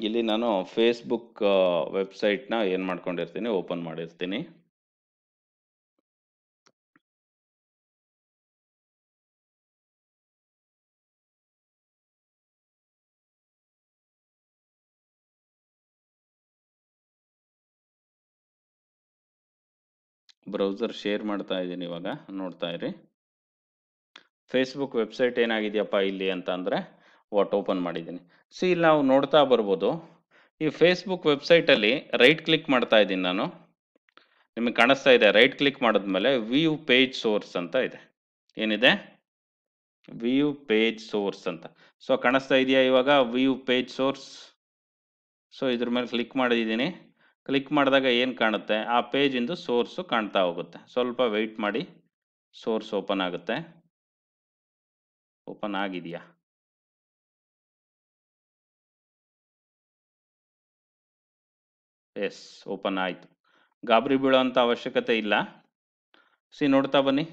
ಇಲ್ಲಿ ನಾನು ಫೇಸ್ಬುಕ್ ವೆಬ್ಸೈಟ್ನ ಏನು ಮಾಡ್ಕೊಂಡಿರ್ತೀನಿ, ಓಪನ್ ಮಾಡಿರ್ತೀನಿ. ಬ್ರೌಸರ್ ಶೇರ್ ಮಾಡ್ತಾ ಇದ್ದೀನಿ, ಇವಾಗ ನೋಡ್ತಾ ಇರಿ. ಫೇಸ್ಬುಕ್ ವೆಬ್ಸೈಟ್ ಏನಾಗಿದೆಯಪ್ಪ ಇಲ್ಲಿ ಅಂತ ಅಂದರೆ ಓಪನ್ ಮಾಡಿದ್ದೀನಿ. ಸಿ ಇಲ್ಲಿ ನಾವು ನೋಡ್ತಾ ಬರ್ಬೋದು, ಈ ಫೇಸ್ಬುಕ್ ವೆಬ್ಸೈಟಲ್ಲಿ ರೈಟ್ ಕ್ಲಿಕ್ ಮಾಡ್ತಾ ಇದ್ದೀನಿ ನಾನು. ನಿಮಗೆ ಕಾಣಿಸ್ತಾ ಇದೆ, ರೈಟ್ ಕ್ಲಿಕ್ ಮಾಡಿದ್ಮೇಲೆ ವ್ಯೂ ಪೇಜ್ ಸೋರ್ಸ್ ಅಂತ ಇದೆ. ಏನಿದೆ? ವ್ಯೂ ಪೇಜ್ ಸೋರ್ಸ್ ಅಂತ. ಸೊ ಕಾಣಿಸ್ತಾ ಇದೆಯಾ ಇವಾಗ ವ್ಯೂ ಪೇಜ್ ಸೋರ್ಸ್? ಸೊ ಇದ್ರ ಮೇಲೆ ಕ್ಲಿಕ್ ಮಾಡಿದ್ದೀನಿ. ಕ್ಲಿಕ್ ಮಾಡಿದಾಗ ಏನು ಕಾಣುತ್ತೆ, ಆ ಪೇಜಿಂದು ಸೋರ್ಸು ಕಾಣ್ತಾ ಹೋಗುತ್ತೆ. ಸ್ವಲ್ಪ ವೆಯ್ಟ್ ಮಾಡಿ, ಸೋರ್ಸ್ ಓಪನ್ ಆಗುತ್ತೆ. ಓಪನ್ ಆಗಿದೆಯಾ? ಎಸ್, ಓಪನ್ ಆಯಿತು. ಗಾಬರಿ ಬೀಳೋಂಥ ಅವಶ್ಯಕತೆ ಇಲ್ಲ. ಸಿ ನೋಡ್ತಾ ಬನ್ನಿ,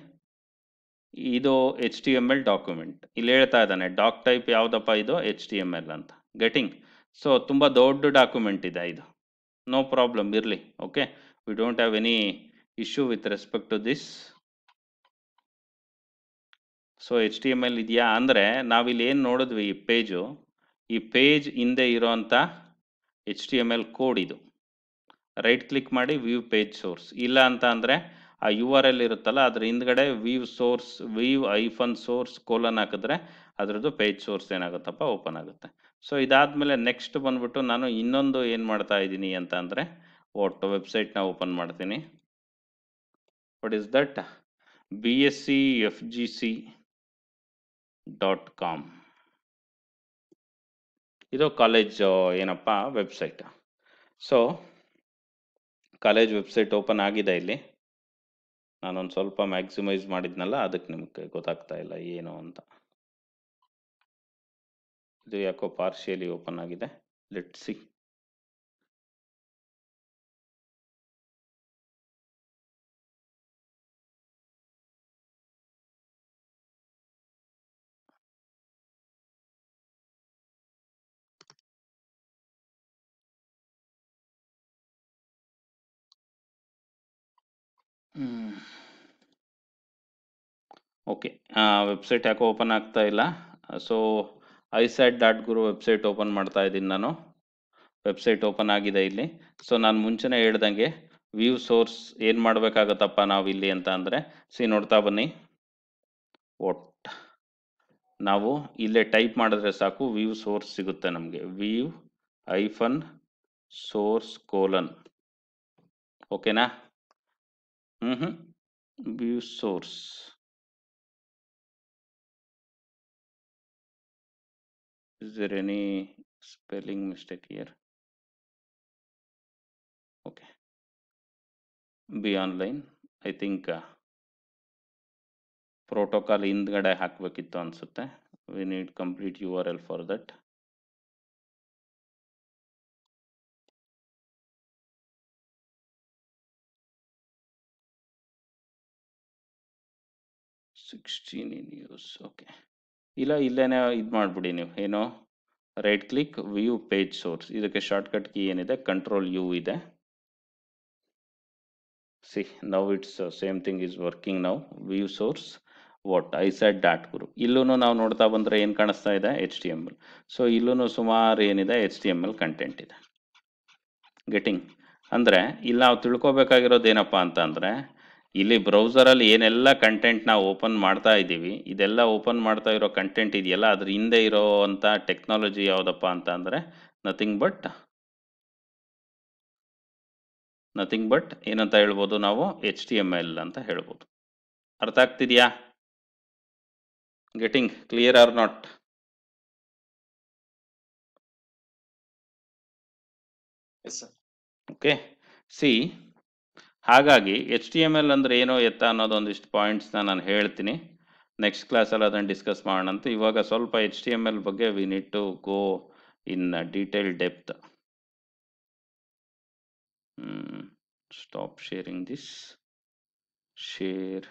ಇದು HTML ಡಾಕ್ಯುಮೆಂಟ್. ಇಲ್ಲಿ ಹೇಳ್ತಾ ಇದ್ದಾನೆ ಡಾಕ್ ಟೈಪ್ ಯಾವುದಪ್ಪ ಇದು, HTML ಅಂತ. ಗೆಟಿಂಗ್? ಸೊ ತುಂಬ ದೊಡ್ಡ ಡಾಕ್ಯುಮೆಂಟ್ ಇದೆ ಇದು. ನೋ ಪ್ರಾಬ್ಲಮ್, ಇರಲಿ. Okay, we don't have any issue with respect to this. So HTML ಇದೆಯಾ ಅಂದರೆ ನಾವಿಲ್ಲಿ ಏನು ನೋಡಿದ್ವಿ, ಈ ಪೇಜು, ಈ ಪೇಜ್ ಹಿಂದೆ ಇರೋಂಥ HTML ಕೋಡ್ ಇದು. ರೈಟ್ ಕ್ಲಿಕ್ ಮಾಡಿ ವ್ಯೂ ಪೇಜ್ ಸೋರ್ಸ್. ಇಲ್ಲ ಅಂತ ಅಂದರೆ ಆ URL ಇರುತ್ತಲ್ಲ, ಅದ್ರ ಹಿಂದ್ಗಡೆ ವ್ಯೂ -source ಕೋಲನ್ ಹಾಕಿದ್ರೆ ಅದರದ್ದು ಪೇಜ್ ಸೋರ್ಸ್ ಏನಾಗುತ್ತಪ್ಪ, ಓಪನ್ ಆಗುತ್ತೆ. ಸೊ ಇದಾದಮೇಲೆ ನೆಕ್ಸ್ಟ್ ಬಂದ್ಬಿಟ್ಟು ನಾನು ಇನ್ನೊಂದು ಏನು ಮಾಡ್ತಾ ಇದ್ದೀನಿ ಅಂತ ಅಂದರೆ ವೆಬ್ಸೈಟ್ನ ಓಪನ್ ಮಾಡ್ತೀನಿ. What is that? bscfgc.com. ಇದು ಕಾಲೇಜ್ ಏನಪ್ಪ website. So college website open ಆಗಿದೆ. ಇಲ್ಲಿ ನಾನೊಂದು ಸ್ವಲ್ಪ ಮ್ಯಾಕ್ಸಿಮೈಸ್ ಮಾಡಿದ್ನಲ್ಲ, ಅದಕ್ಕೆ ನಿಮಗೆ ಗೊತ್ತಾಗ್ತಾ ಇಲ್ಲ ಏನು ಅಂತ. ಇದು ಯಾಕೋ ಪಾರ್ಷಿಯಲಿ ಓಪನ್ ಆಗಿದೆ. Let's see. ಓಕೆ, ವೆಬ್ಸೈಟ್ ಯಾಕೋ ಓಪನ್ ಆಗ್ತಾ ಇಲ್ಲ. ಸೊ isat.guru ವೆಬ್ಸೈಟ್ ಓಪನ್ ಮಾಡ್ತಾ ಇದ್ದೀನಿ ನಾನು. ವೆಬ್ಸೈಟ್ ಓಪನ್ ಆಗಿದೆ ಇಲ್ಲಿ. ಸೊ ನಾನು ಮುಂಚೆನೇ ಹೇಳ್ದಂಗೆ ವ್ಯೂ ಸೋರ್ಸ್ ಏನು ಮಾಡಬೇಕಾಗತ್ತಪ್ಪ ನಾವು ಇಲ್ಲಿ ಅಂತ ಅಂದರೆ, ನೋಡ್ತಾ ಬನ್ನಿ. ನಾವು ಇಲ್ಲೇ ಟೈಪ್ ಮಾಡಿದ್ರೆ ಸಾಕು, ವ್ಯೂ ಸೋರ್ಸ್ ಸಿಗುತ್ತೆ ನಮಗೆ. view-source: ಓಕೆನಾ? View source. Is there any spelling mistake here? Okay. Be online. I think protocol ಹಿಂದ್ಗಡೆ ಹಾಕಬೇಕಿತ್ತು ಅನ್ಸುತ್ತೆ. We need complete URL for that. Okay, ಇಲ್ಲ ಇಲ್ಲೇನೆ ಇದು ಮಾಡಿಬಿಡಿ ನೀವು. ಏನೋ right click view page source. ಇದಕ್ಕೆ ಶಾರ್ಟ್ಕಟ್ ಕೀ ಏನಿದೆ, Ctrl+U ಇದೆ. C now it's same thing is working now. View source isat.guru. ಇಲ್ಲೂ ನಾವು ನೋಡ್ತಾ ಬಂದರೆ ಏನು ಕಾಣಿಸ್ತಾ ಇದೆ, HTML. ಸೊ ಇಲ್ಲೂ ಸುಮಾರು ಏನಿದೆ, HTML ಕಂಟೆಂಟ್ ಇದೆ. ಗೆಟಿಂಗ್? ಅಂದರೆ ಇಲ್ಲಿ ನಾವು ತಿಳ್ಕೊಬೇಕಾಗಿರೋದು ಏನಪ್ಪ ಅಂತ ಅಂದರೆ, ಇಲ್ಲಿ ಬ್ರೌಸರಲ್ಲಿ ಏನೆಲ್ಲ ಕಂಟೆಂಟ್ ನಾವು ಓಪನ್ ಮಾಡ್ತಾ ಇದ್ದೀವಿ, ಇದೆಲ್ಲ ಓಪನ್ ಮಾಡ್ತಾ ಇರೋ ಕಂಟೆಂಟ್ ಇದೆಯಲ್ಲ, ಅದ್ರ ಹಿಂದೆ ಇರೋ ಅಂಥ ಟೆಕ್ನಾಲಜಿ ಯಾವುದಪ್ಪ ಅಂತ ಅಂದರೆ ನಥಿಂಗ್ ಬಟ್ ಏನಂತ ಹೇಳ್ಬೋದು ನಾವು, HTML ಅಂತ ಹೇಳ್ಬೋದು. ಅರ್ಥ ಆಗ್ತಿದೆಯಾ? Getting clear R not? Okay, see ಹಾಗಾಗಿ HTML ಅಂದರೆ ಏನೋ ಎತ್ತ ಅನ್ನೋದೊಂದಿಷ್ಟು ಪಾಯಿಂಟ್ಸ್ನ ನಾನು ಹೇಳ್ತೀನಿ. ನೆಕ್ಸ್ಟ್ ಕ್ಲಾಸಲ್ಲಿ ಅದನ್ನು ಡಿಸ್ಕಸ್ ಮಾಡೋಣ ಅಂತ. ಇವಾಗ ಸ್ವಲ್ಪ HTML ಬಗ್ಗೆ we need to go in detail depth. Stop sharing this. Share.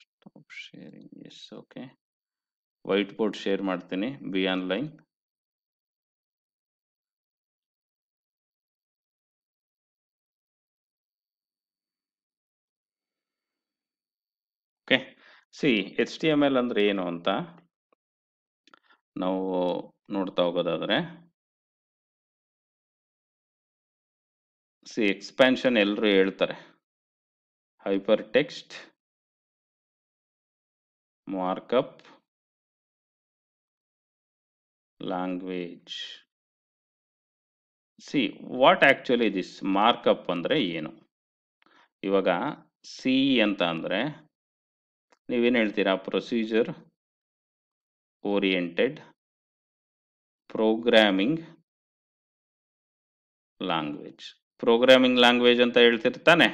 Stop sharing. Yes, okay. White board share ಮಾಡ್ತೀನಿ. Be online. Okay, see HTML ಅಂದರೆ ಏನು ಅಂತ ನಾವು ನೋಡ್ತಾ ಹೋಗೋದಾದರೆ, ಸಿ ಎಕ್ಸ್ಪ್ಯಾನ್ಷನ್ ಎಲ್ಲರೂ ಹೇಳ್ತಾರೆ. Hyper text markup language. See what actually this markup ಅಂದರೆ ಏನು? ಇವಾಗ ಸಿ ಅಂತ ಅಂದರೆ ನೀವೇನು ಹೇಳ್ತೀರಾ? Procedure oriented programming language. Programming language ಅಂತ ಹೇಳ್ತಿರ್ತಾನೆ.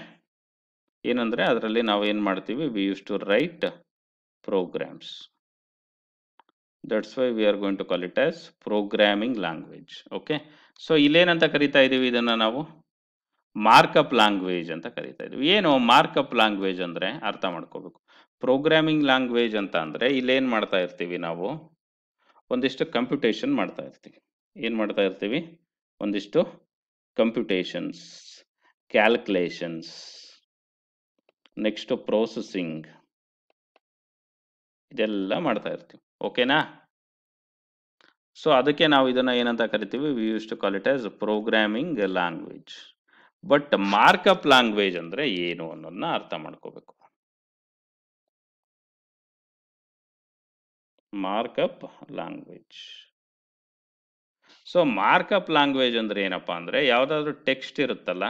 ಏನಂದರೆ ಅದರಲ್ಲಿ ನಾವು ಏನು ಮಾಡ್ತೀವಿ? We use to write programs. That's why we are going to call it as programming language. Okay, so ಇಲ್ಲೇನಂತ ಕರಿತಾ ಇದೀವಿ? ಇದನ್ನ ನಾವು ಮಾರ್ಕಪ್ ಲ್ಯಾಂಗ್ವೇಜ್ ಅಂತ ಕರಿತಾ ಇದೀವಿ. ಏನು ಮಾರ್ಕಪ್ ಲ್ಯಾಂಗ್ವೇಜ್ ಅಂದರೆ ಅರ್ಥ ಮಾಡ್ಕೋಬೇಕು. ಪ್ರೋಗ್ರಾಮಿಂಗ್ ಲ್ಯಾಂಗ್ವೇಜ್ ಅಂತ ಅಂದರೆ ಇಲ್ಲೇನು ಮಾಡ್ತಾ ಇರ್ತೀವಿ? ನಾವು ಒಂದಿಷ್ಟು ಕಂಪ್ಯೂಟೇಷನ್ ಮಾಡ್ತಾ ಇರ್ತೀವಿ. ಏನು ಮಾಡ್ತಾ ಇರ್ತೀವಿ? ಒಂದಿಷ್ಟು ಕಂಪ್ಯೂಟೇಷನ್ಸ್, ಕ್ಯಾಲ್ಕುಲೇಷನ್ಸ್, ನೆಕ್ಸ್ಟ್ ಪ್ರೋಸೆಸಿಂಗ್, ಇದೆಲ್ಲ ಮಾಡ್ತಾ ಇರ್ತೀವಿ. ಓಕೆನಾ? ಸೊ ಅದಕ್ಕೆ ನಾವು ಇದನ್ನ ಏನಂತ ಕರಿತೀವಿ? We use to call it as programming language. But markup language ಅಂದ್ರೆ ಏನು ಅನ್ನೋದನ್ನ ಅರ್ಥ ಮಾಡ್ಕೋಬೇಕು. Markup language. So markup language ಅಂದ್ರೆ ಏನಪ್ಪಾ ಅಂದ್ರೆ, ಯಾವ್ದಾದ್ರು ಟೆಕ್ಸ್ಟ್ ಇರುತ್ತಲ್ಲ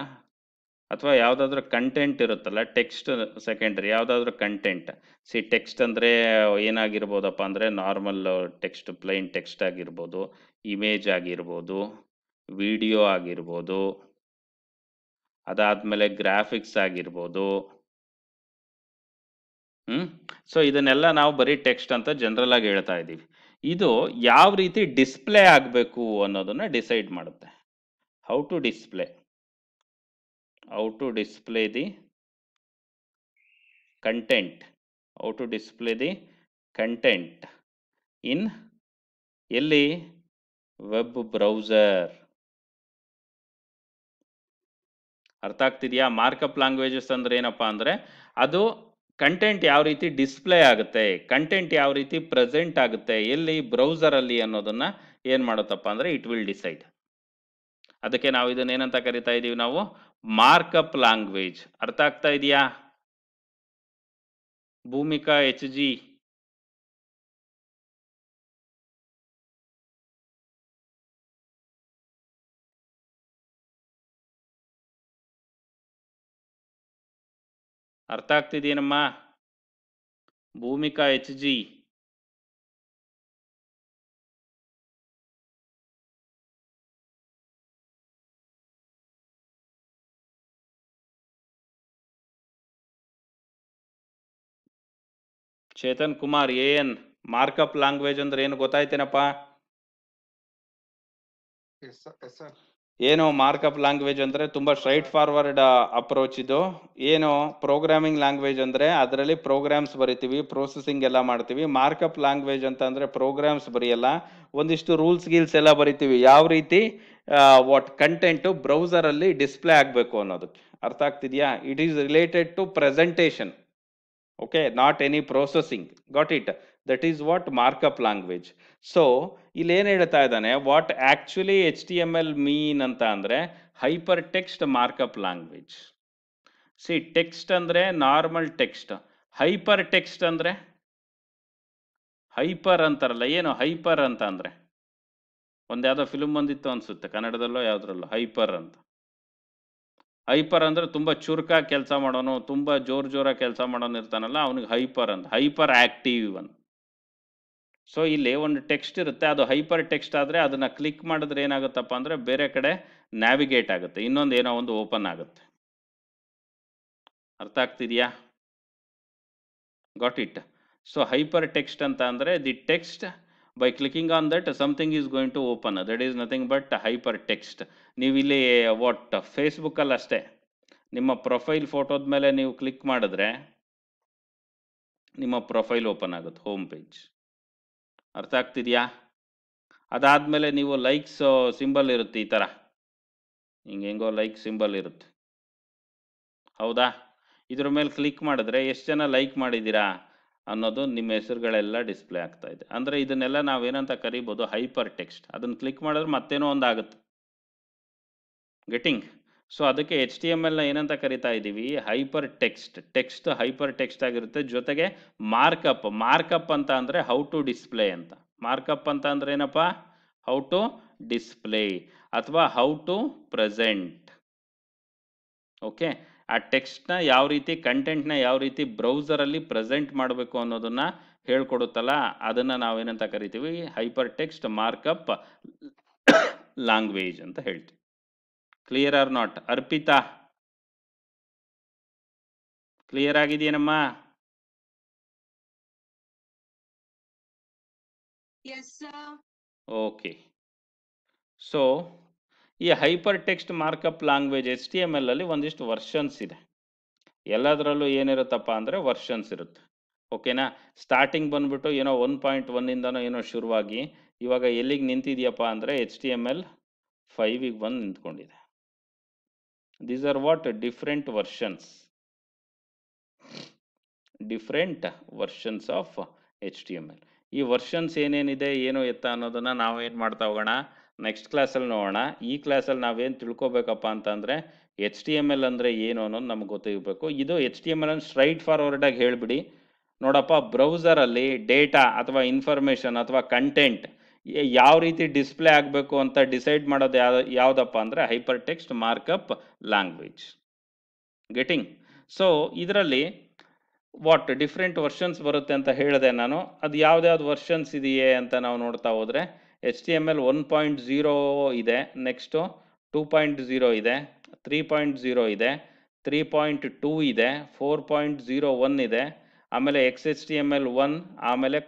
ಅಥವಾ ಯಾವುದಾದ್ರೂ ಕಂಟೆಂಟ್ ಇರುತ್ತಲ್ಲ, ಟೆಕ್ಸ್ಟ್ ಸೆಕೆಂಡ್ರಿ, ಯಾವುದಾದ್ರೂ ಕಂಟೆಂಟ್. ಸಿ ಟೆಕ್ಸ್ಟ್ ಅಂದರೆ ಏನಾಗಿರ್ಬೋದಪ್ಪ ಅಂದರೆ ನಾರ್ಮಲ್ ಟೆಕ್ಸ್ಟ್, ಪ್ಲೈನ್ ಟೆಕ್ಸ್ಟ್ ಆಗಿರ್ಬೋದು, ಇಮೇಜ್ ಆಗಿರ್ಬೋದು, ವಿಡಿಯೋ ಆಗಿರ್ಬೋದು, ಅದಾದಮೇಲೆ ಗ್ರಾಫಿಕ್ಸ್ ಆಗಿರ್ಬೋದು. ಸೊ ಇದನ್ನೆಲ್ಲ ನಾವು ಬರೀ ಟೆಕ್ಸ್ಟ್ ಅಂತ ಜನರಲ್ ಆಗಿ ಹೇಳ್ತಾ ಇದ್ದೀವಿ. ಇದು ಯಾವ ರೀತಿ ಡಿಸ್ಪ್ಲೇ ಆಗಬೇಕು ಅನ್ನೋದನ್ನ ಡಿಸೈಡ್ ಮಾಡುತ್ತೆ. How to display the content, how to display the content in ಎಲ್ಲಿ? Web browser. ಅರ್ಥ ಆಗ್ತಿದೆಯಾ? ಮಾರ್ಕಪ್ ಲ್ಯಾಂಗ್ವೇಜಸ್ ಅಂದ್ರೆ ಏನಪ್ಪಾ ಅಂದ್ರೆ, ಅದು ಕಂಟೆಂಟ್ ಯಾವ ರೀತಿ ಡಿಸ್ಪ್ಲೇ ಆಗುತ್ತೆ, ಕಂಟೆಂಟ್ ಯಾವ ರೀತಿ ಪ್ರೆಸೆಂಟ್ ಆಗುತ್ತೆ ಎಲ್ಲಿ? ಬ್ರೌಸರ್ ಅಲ್ಲಿ ಅನ್ನೋದನ್ನ ಏನ್ ಮಾಡುತ್ತಪ್ಪ ಅಂದ್ರೆ ಇಟ್ ವಿಲ್ ಡಿಸೈಡ್. ಅದಕ್ಕೆ ನಾವು ಇದನ್ನ ಏನಂತ ಕರಿತಾ ಇದೀವಿ? ನಾವು ಮಾರ್ಕಪ್ ಲ್ಯಾಂಗ್ವೇಜ್. ಅರ್ಥ ಆಗ್ತಾ ಇದೆಯಾ? ಭೂಮಿಕಾ HG. ಅರ್ಥ ಆಗ್ತಿದೆಯೇನಮ್ಮ? Bhoomika HG. Chetan Kumar AN. Markup language ಅಂದ್ರೆ ಏನು ಗೊತ್ತಾಯ್ತೇನಪ್ಪ? ಏನು ಮಾರ್ಕಪ್ ಲ್ಯಾಂಗ್ವೇಜ್ ಅಂದ್ರೆ ತುಂಬಾ ಸ್ಟ್ರೈಟ್ ಫಾರ್ವರ್ಡ್ ಅಪ್ರೋಚ್ ಇದು. ಏನು ಪ್ರೋಗ್ರಾಮಿಂಗ್ ಲ್ಯಾಂಗ್ವೇಜ್ ಅಂದ್ರೆ ಅದರಲ್ಲಿ ಪ್ರೋಗ್ರಾಮ್ಸ್ ಬರಿತೀವಿ, ಪ್ರೊಸೆಸಿಂಗ್ ಎಲ್ಲ ಮಾಡ್ತೀವಿ. ಮಾರ್ಕಪ್ ಲ್ಯಾಂಗ್ವೇಜ್ ಅಂತ ಅಂದ್ರೆ ಪ್ರೋಗ್ರಾಮ್ಸ್ ಬರೆಯಲ್ಲ, ಒಂದಿಷ್ಟು ರೂಲ್ಸ್ ಗೀಲ್ಸ್ ಎಲ್ಲ ಬರಿತೀವಿ, ಯಾವ ರೀತಿ ವಾಟ್ ಕಂಟೆಂಟ್ ಬ್ರೌಸರ್ ಅಲ್ಲಿ ಡಿಸ್ಪ್ಲೇ ಆಗಬೇಕು ಅನ್ನೋದಕ್ಕೆ. ಅರ್ಥ ಆಗ್ತಿದ್ಯಾ? It is related to presentation. Okay, not any processing. Got it? That is what markup language. So ಇಲ್ಲಿ ಏನು ಹೇಳ್ತಾ ಇದ್ದಾನೆ, ವಾಟ್ ಆಕ್ಚುಲಿ HTML ಮೀನ್ ಅಂತ ಅಂದರೆ hyper text markup language. See text ಅಂದರೆ ನಾರ್ಮಲ್ ಟೆಕ್ಸ್ಟ್, ಹೈಪರ್ ಟೆಕ್ಸ್ಟ್ ಅಂದರೆ hyper ಅಂತಾರಲ್ಲ, ಏನು ಹೈಪರ್ ಅಂತ ಅಂದರೆ ಒಂದು ಯಾವುದೋ ಫಿಲ್ಮ್ ಬಂದಿತ್ತು ಅನಿಸುತ್ತೆ ಕನ್ನಡದಲ್ಲೋ ಯಾವುದ್ರಲ್ಲೋ, ಹೈಪರ್ ಅಂತ. ಹೈಪರ್ ಅಂದರೆ ತುಂಬ ಚುರುಕಾಗಿ ಕೆಲಸ ಮಾಡೋನು, ತುಂಬ ಜೋರಾಗಿ ಕೆಲಸ ಮಾಡೋನು ಇರ್ತಾನಲ್ಲ, ಅವನಿಗೆ ಹೈಪರ್ ಅಂತ, ಹೈಪರ್ ಆಕ್ಟಿವ್ ಅಂತ. ಸೊ ಇಲ್ಲಿ ಒಂದು ಟೆಕ್ಸ್ಟ್ ಇರುತ್ತೆ, ಅದು ಹೈಪರ್ ಟೆಕ್ಸ್ಟ್ ಆದರೆ ಅದನ್ನು ಕ್ಲಿಕ್ ಮಾಡಿದ್ರೆ ಏನಾಗುತ್ತಪ್ಪ ಅಂದರೆ ಬೇರೆ ಕಡೆ ನ್ಯಾವಿಗೇಟ್ ಆಗುತ್ತೆ, ಇನ್ನೊಂದು ಏನೋ ಒಂದು ಓಪನ್ ಆಗುತ್ತೆ. ಅರ್ಥ ಆಗ್ತಿದೆಯಾ? Got it? So hyper text ಅಂತ ಅಂದರೆ the text by clicking on that something is going to open, that is nothing but hyper text. ನೀವು ಇಲ್ಲಿ ವಾಟ್ ಫೇಸ್ಬುಕ್ಕಲ್ಲಿ ಅಷ್ಟೇ, ನಿಮ್ಮ ಪ್ರೊಫೈಲ್ ಫೋಟೋದ ಮೇಲೆ ನೀವು ಕ್ಲಿಕ್ ಮಾಡಿದ್ರೆ ನಿಮ್ಮ ಪ್ರೊಫೈಲ್ ಓಪನ್ ಆಗುತ್ತೆ, ಹೋಮ್ ಪೇಜ್. ಅರ್ಥ ಆಗ್ತಿದೆಯಾ? ಅದಾದಮೇಲೆ ನೀವು ಲೈಕ್ಸ್ ಸಿಂಬಲ್ ಇರುತ್ತೆ, ಈ ಥರ ಹೆಂಗೋ ಲೈಕ್ ಸಿಂಬಲ್ ಇರುತ್ತೆ, ಹೌದಾ? ಇದ್ರ ಮೇಲೆ ಕ್ಲಿಕ್ ಮಾಡಿದ್ರೆ ಎಷ್ಟು ಜನ ಲೈಕ್ ಮಾಡಿದ್ದೀರಾ ಅನ್ನೋದು ನಿಮ್ಮ ಹೆಸರುಗಳೆಲ್ಲ ಡಿಸ್ಪ್ಲೇ ಆಗ್ತಾ ಇದೆ. ಅಂದರೆ ಇದನ್ನೆಲ್ಲ ನಾವೇನಂತ ಕರಿಬೋದು, ಹೈಪರ್ ಟೆಕ್ಸ್ಟ್. ಅದನ್ನು ಕ್ಲಿಕ್ ಮಾಡಿದ್ರೆ ಮತ್ತೇನೋ ಒಂದು ಆಗುತ್ತೆ. ಗೆಟಿಂಗ್? ಸೊ ಅದಕ್ಕೆ HTML ನ ಏನಂತ ಕರಿತಾ ಇದ್ದೀವಿ, hyper text. Text hyper text ಆಗಿರುತ್ತೆ, ಜೊತೆಗೆ ಮಾರ್ಕಪ್. ಮಾರ್ಕಪ್ ಅಂತ ಅಂದರೆ ಹೌ ಟು ಡಿಸ್ಪ್ಲೇ ಅಂತ. ಮಾರ್ಕಪ್ ಅಂತ ಅಂದರೆ ಏನಪ್ಪ, ಹೌ ಟು ಡಿಸ್ಪ್ಲೇ ಅಥವಾ ಹೌ ಟು ಪ್ರೆಸೆಂಟ್. ಓಕೆ, ಆ ಟೆಕ್ಸ್ಟ್ನ ಯಾವ ರೀತಿ, ಕಂಟೆಂಟ್ನ ಯಾವ ರೀತಿ ಬ್ರೌಸರಲ್ಲಿ ಪ್ರೆಸೆಂಟ್ ಮಾಡಬೇಕು ಅನ್ನೋದನ್ನ ಹೇಳ್ಕೊಡುತ್ತಲ್ಲ, ಅದನ್ನು ನಾವೇನಂತ ಕರಿತೀವಿ, ಹೈಪರ್ ಟೆಕ್ಸ್ಟ್ ಮಾರ್ಕಪ್ ಲ್ಯಾಂಗ್ವೇಜ್ ಅಂತ ಹೇಳ್ತೀವಿ. Clear R not? Arpita clear ಆಗಿದೆಯೇನಮ್ಮ? ಓಕೆ. ಸೊ ಈ hyper text markup language HTML ಅಲ್ಲಿ ಒಂದಿಷ್ಟು ವರ್ಷನ್ಸ್ ಇದೆ. ಎಲ್ಲದರಲ್ಲೂ ಏನಿರುತ್ತಪ್ಪ ಅಂದರೆ ವರ್ಷನ್ಸ್ ಇರುತ್ತೆ. ಓಕೆನಾ? ಸ್ಟಾರ್ಟಿಂಗ್ ಬಂದ್ಬಿಟ್ಟು ಏನೋ 1.1ಇಂದನೋ ಏನೋ ಶುರುವಾಗಿ ಇವಾಗ ಎಲ್ಲಿಗೆ ನಿಂತಿದೆಯಪ್ಪ ಅಂದರೆ HTML 5ಗೆ ಬಂದು ನಿಂತ್ಕೊಂಡಿದೆ. These are what different versions of HTML. ಈ ವರ್ಷನ್ಸ್ ಏನೇನಿದೆ, ಏನು ಎತ್ತ ಅನ್ನೋದನ್ನು ನಾವೇನು ಮಾಡ್ತಾ ಹೋಗೋಣ, ನೆಕ್ಸ್ಟ್ ಕ್ಲಾಸಲ್ಲಿ ನೋಡೋಣ. ಈ ಕ್ಲಾಸಲ್ಲಿ ನಾವೇನು ತಿಳ್ಕೊಬೇಕಪ್ಪ ಅಂತಂದರೆ HTML ಅಂದರೆ ಏನು ಅನ್ನೋದು ನಮ್ಗೆ ಗೊತ್ತಿರಬೇಕು. ಇದು HTML ಅನ್ನು ಸ್ಟ್ರೈಟ್ ಫಾರ್ವರ್ಡಾಗಿ ಹೇಳಿಬಿಡಿ. ನೋಡಪ್ಪ, ಬ್ರೌಸರಲ್ಲಿ ಡೇಟಾ ಅಥವಾ ಇನ್ಫಾರ್ಮೇಷನ್ ಅಥವಾ ಕಂಟೆಂಟ್ ಯಾವ ರೀತಿ ಡಿಸ್ಪ್ಲೇ ಆಗಬೇಕು ಅಂತ ಡಿಸೈಡ್ ಮಾಡೋದು ಯಾವುದಪ್ಪ ಅಂದರೆ hyper text markup language. Getting? So ಇದರಲ್ಲಿ ವಾಟ್ ಡಿಫ್ರೆಂಟ್ ವರ್ಷನ್ಸ್ ಬರುತ್ತೆ ಅಂತ ಹೇಳಿದೆ ನಾನು. ಅದು ಯಾವ್ದ್ಯಾವ್ದು ವರ್ಷನ್ಸ್ ಇದೆಯೇ ಅಂತ ನಾವು ನೋಡ್ತಾ ಹೋದರೆ HTML 1.0 ಇದೆ, ನೆಕ್ಸ್ಟು 2.0 ಇದೆ, 3.0 ಇದೆ, 3.2 ಇದೆ, 4.01 ಇದೆ, ಆಮೇಲೆ XHTML 1, ಆಮೇಲೆ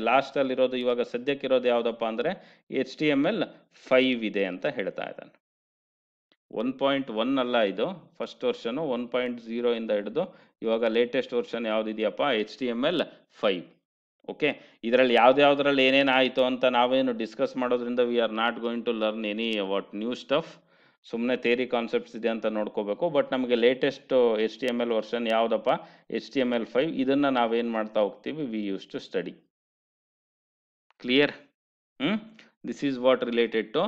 ಲಾಸ್ಟಲ್ಲಿರೋದು ಇವಾಗ ಸದ್ಯಕ್ಕಿರೋದು ಯಾವುದಪ್ಪ ಅಂದರೆ HTML 5 ಇದೆ ಅಂತ ಹೇಳ್ತಾ ಇದ್ದಾನೆ. 1.1 ಅಲ್ಲ ಇದು ಫಸ್ಟ್ ವರ್ಷನು, 1.0 ಇಂದ ಹಿಡಿದು ಇವಾಗ ಲೇಟೆಸ್ಟ್ ವರ್ಷನ್ ಯಾವುದಿದೆಯಪ್ಪ, HTML 5. ಓಕೆ, ಇದರಲ್ಲಿ ಯಾವ್ದ್ಯಾವ್ದ್ರಲ್ಲಿ ಏನೇನು ಆಯಿತು ಅಂತ ನಾವೇನು ಡಿಸ್ಕಸ್ ಮಾಡೋದ್ರಿಂದ we are not going to learn any what new stuff. ಸುಮ್ಮನೆ ಥೇರಿ ಕಾನ್ಸೆಪ್ಟ್ಸ್ ಇದೆ ಅಂತ ನೋಡ್ಕೋಬೇಕು. ಬಟ್ ನಮಗೆ ಲೇಟೆಸ್ಟ್ HTML ವರ್ಷನ್ ಯಾವುದಪ್ಪ, HTML 5. ಇದನ್ನು ನಾವೇನು ಮಾಡ್ತಾ ಹೋಗ್ತೀವಿ, we use to study. Clear? This is what related to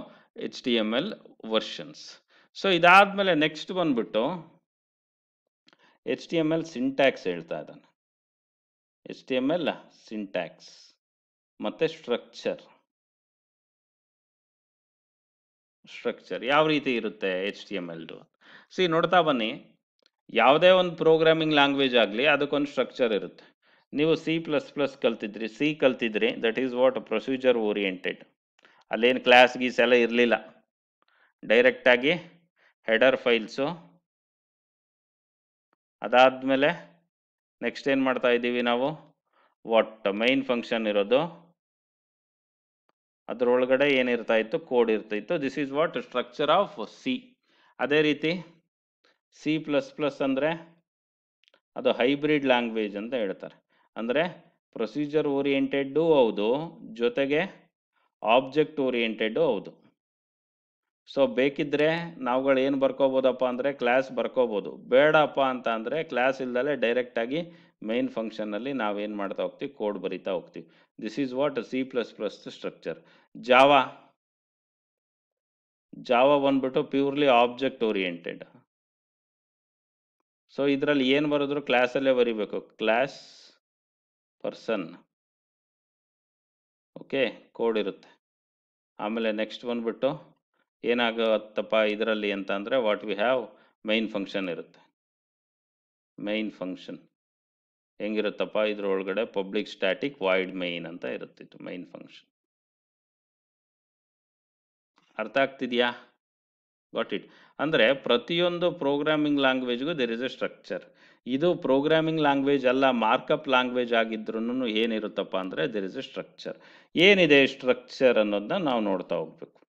HTML versions. So ಇದಾದಮೇಲೆ ನೆಕ್ಸ್ಟ್ ಬಂದ್ಬಿಟ್ಟು HTML ಸಿಂಟ್ಯಾಕ್ಸ್ ಹೇಳ್ತಾ ಇದ್ದಾನೆ. HTML ಸಿಂಟ್ಯಾಕ್ಸ್ ಮತ್ತು ಸ್ಟ್ರಕ್ಚರ್ ಯಾವ ರೀತಿ ಇರುತ್ತೆ HTML. ಸಿ ನೋಡ್ತಾ ಬನ್ನಿ, ಯಾವುದೇ ಒಂದು ಪ್ರೋಗ್ರಾಮಿಂಗ್ ಲ್ಯಾಂಗ್ವೇಜ್ ಆಗಲಿ ಅದಕ್ಕೊಂದು ಸ್ಟ್ರಕ್ಚರ್ ಇರುತ್ತೆ. ನೀವು C++ ಕಲ್ತಿದ್ರಿ, that is what procedure oriented. ಅಲ್ಲೇನು ಕ್ಲಾಸ್ ಗೀಸ್ ಎಲ್ಲ ಇರಲಿಲ್ಲ, ಡೈರೆಕ್ಟಾಗಿ ಹೆಡರ್ ಫೈಲ್ಸು. ಅದಾದಮೇಲೆ ನೆಕ್ಸ್ಟ್ ಏನು ಮಾಡ್ತಾ ಇದ್ದೀವಿ ನಾವು, ವಾಟ್ ಮೈನ್ ಫಂಕ್ಷನ್ ಇರೋದು, ಅದರೊಳಗಡೆ ಏನಿರ್ತಾ ಇತ್ತು, ಕೋಡ್ ಇರ್ತಾಯಿತ್ತು. This is what structure of C. ಅದೇ ರೀತಿ C++ ಅಂದರೆ ಅದು ಹೈಬ್ರಿಡ್ ಲ್ಯಾಂಗ್ವೇಜ್ ಅಂತ ಹೇಳ್ತಾರೆ. ಅಂದರೆ ಪ್ರೊಸೀಜರ್ ಓರಿಯೆಂಟೆಡ್ಡು ಹೌದು, ಜೊತೆಗೆ ಆಬ್ಜೆಕ್ಟ್ ಓರಿಯೆಂಟೆಡ್ಡು ಹೌದು. ಸೊ ಬೇಕಿದ್ರೆ ನಾವುಗಳು ಏನು ಬರ್ಕೋಬೋದಪ್ಪ ಅಂದರೆ ಕ್ಲಾಸ್ ಬರ್ಕೋಬೋದು, ಬೇಡಪ್ಪ ಅಂತ ಅಂದರೆ ಕ್ಲಾಸ್ ಇಲ್ದಲೆ ಡೈರೆಕ್ಟಾಗಿ ಮೈನ್ ಫಂಕ್ಷನಲ್ಲಿ ನಾವೇನು ಮಾಡ್ತಾ ಹೋಗ್ತೀವಿ, ಕೋಡ್ ಬರಿತಾ ಹೋಗ್ತೀವಿ. This is what C++ structure. Java ಬಂದ್ಬಿಟ್ಟು ಪ್ಯೂರ್ಲಿ ಆಬ್ಜೆಕ್ಟ್ ಓರಿಯೆಂಟೆಡ್. ಸೊ ಇದರಲ್ಲಿ ಏನು ಬರೆದ್ರು ಕ್ಲಾಸಲ್ಲೇ ಬರಿಬೇಕು, ಕ್ಲಾಸ್ ಪರ್ಸನ್. ಓಕೆ, ಕೋಡ್ ಇರುತ್ತೆ. ಆಮೇಲೆ ನೆಕ್ಸ್ಟ್ ಬಂದ್ಬಿಟ್ಟು ಏನಾಗುತ್ತಪ್ಪ ಇದರಲ್ಲಿ ಅಂತ ಅಂದರೆ, what we have main function ಇರುತ್ತೆ. ಮೈನ್ ಫಂಕ್ಷನ್ ಹೆಂಗಿರುತ್ತಪ್ಪ, ಇದ್ರ ಒಳಗಡೆ ಪಬ್ಲಿಕ್ ಸ್ಟ್ಯಾಟಿಕ್ ವಾಯ್ಡ್ ಮೈನ್ ಅಂತ ಇರುತ್ತಿತ್ತು ಮೈನ್ ಫಂಕ್ಷನ್. ಅರ್ಥ ಆಗ್ತಿದೆಯಾ? Got it? ಅಂದರೆ ಪ್ರತಿಯೊಂದು ಪ್ರೋಗ್ರಾಮಿಂಗ್ ಲ್ಯಾಂಗ್ವೇಜ್ಗೂ ದೇರ್ ಇಸ್ ಎ ಸ್ಟ್ರಕ್ಚರ್. ಇದು ಪ್ರೋಗ್ರಾಮಿಂಗ್ ಲ್ಯಾಂಗ್ವೇಜ್ ಅಲ್ಲ, ಮಾರ್ಕಪ್ ಲ್ಯಾಂಗ್ವೇಜ್ ಆಗಿದ್ರೂ ಏನಿರುತ್ತಪ್ಪ ಅಂದರೆ ದೇರ್ ಇಸ್ ಎ ಸ್ಟ್ರಕ್ಚರ್. ಏನಿದೆ ಸ್ಟ್ರಕ್ಚರ್ ಅನ್ನೋದನ್ನ ನಾವು ನೋಡ್ತಾ ಹೋಗ್ಬೇಕು.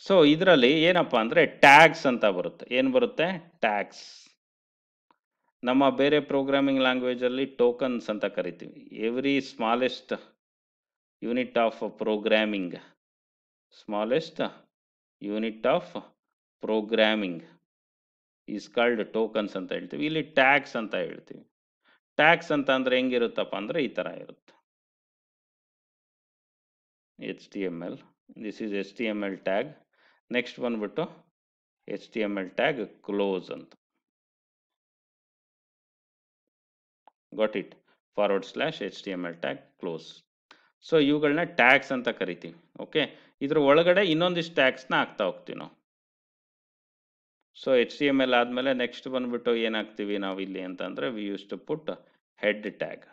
ಸೊ ಇದರಲ್ಲಿ ಏನಪ್ಪ ಅಂದರೆ ಟ್ಯಾಗ್ಸ್ ಅಂತ ಬರುತ್ತೆ. ಏನು ಬರುತ್ತೆ? ಟ್ಯಾಗ್ಸ್. ನಮ್ಮ ಬೇರೆ ಪ್ರೋಗ್ರಾಮಿಂಗ್ ಲ್ಯಾಂಗ್ವೇಜಲ್ಲಿ ಟೋಕನ್ಸ್ ಅಂತ ಕರಿತೀವಿ. Every smallest unit of programming, smallest unit of programming is called tokens ಅಂತ ಹೇಳ್ತೀವಿ. ಇಲ್ಲಿ ಟ್ಯಾಗ್ಸ್ ಅಂತ ಹೇಳ್ತೀವಿ. ಟ್ಯಾಗ್ಸ್ ಅಂತ ಅಂದರೆ ಹೆಂಗಿರುತ್ತಪ್ಪ ಅಂದರೆ ಈ ಥರ ಇರುತ್ತೆ. HTML, this is HTML tag. Next ಬಂದ್ಬಿಟ್ಟು HTML ಟ್ಯಾಗ್ ಕ್ಲೋಸ್ ಅಂತ. Got it? /HTML tag close. So ಇವುಗಳನ್ನ ಟ್ಯಾಗ್ಸ್ ಅಂತ ಕರಿತೀವಿ. ಓಕೆ, ಇದ್ರ ಒಳಗಡೆ ಇನ್ನೊಂದಿಷ್ಟು ಟ್ಯಾಗ್ಸ್ನ ಹಾಕ್ತಾ ಹೋಗ್ತೀವಿ ನಾವು. ಸೊ HTML ಆದಮೇಲೆ ನೆಕ್ಸ್ಟ್ ಬಂದ್ಬಿಟ್ಟು ಏನಾಗ್ತೀವಿ ನಾವು ಇಲ್ಲಿ ಅಂತಂದರೆ, we use to put head tag.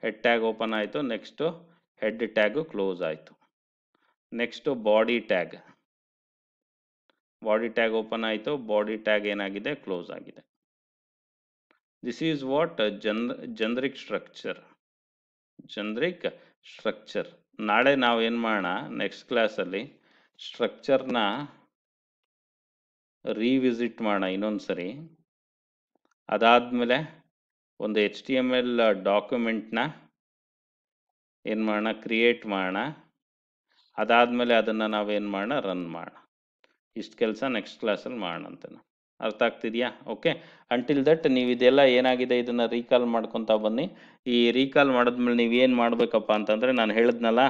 Head tag open ಆಯಿತು. ನೆಕ್ಸ್ಟು ಹೆಡ್ ಟ್ಯಾಗು ಕ್ಲೋಸ್ ಆಯಿತು. Next body tag. Body tag open ಆಯಿತು. ಬಾಡಿ ಟ್ಯಾಗ್ ಏನಾಗಿದೆ? ಕ್ಲೋಸ್ ಆಗಿದೆ. This is what generic structure. Generic structure. ನಾಳೆ ನಾವು ಏನು ಮಾಡೋಣ, ನೆಕ್ಸ್ಟ್ ಕ್ಲಾಸಲ್ಲಿ ಸ್ಟ್ರಕ್ಚರ್ನ ರೀವಿಸಿಟ್ ಮಾಡೋಣ ಇನ್ನೊಂದು ಸರಿ. ಅದಾದಮೇಲೆ ಒಂದು HTML ಡಾಕ್ಯುಮೆಂಟ್ನ ಏನು ಮಾಡೋಣ, ಕ್ರಿಯೇಟ್ ಮಾಡೋಣ. ಅದಾದಮೇಲೆ ಅದನ್ನು ನಾವೇನು ಮಾಡೋಣ, ರನ್ ಮಾಡೋಣ. ಇಷ್ಟು ಕೆಲಸ ನೆಕ್ಸ್ಟ್ ಕ್ಲಾಸಲ್ಲಿ ಮಾಡೋಣ ಅಂತ. ಅರ್ಥ ಆಗ್ತಿದೆಯಾ? ಓಕೆ, ಅಂಟಿಲ್ ದಟ್ ನೀವು ಇದೆಲ್ಲ ಏನಾಗಿದೆ ಇದನ್ನು ರೀಕಾಲ್ ಮಾಡ್ಕೊತಾ ಬನ್ನಿ. ಈ ರೀಕಾಲ್ ಮಾಡಿದ್ಮೇಲೆ ನೀವೇನು ಮಾಡಬೇಕಪ್ಪ ಅಂತಂದರೆ, ನಾನು ಹೇಳಿದ್ನಲ್ಲ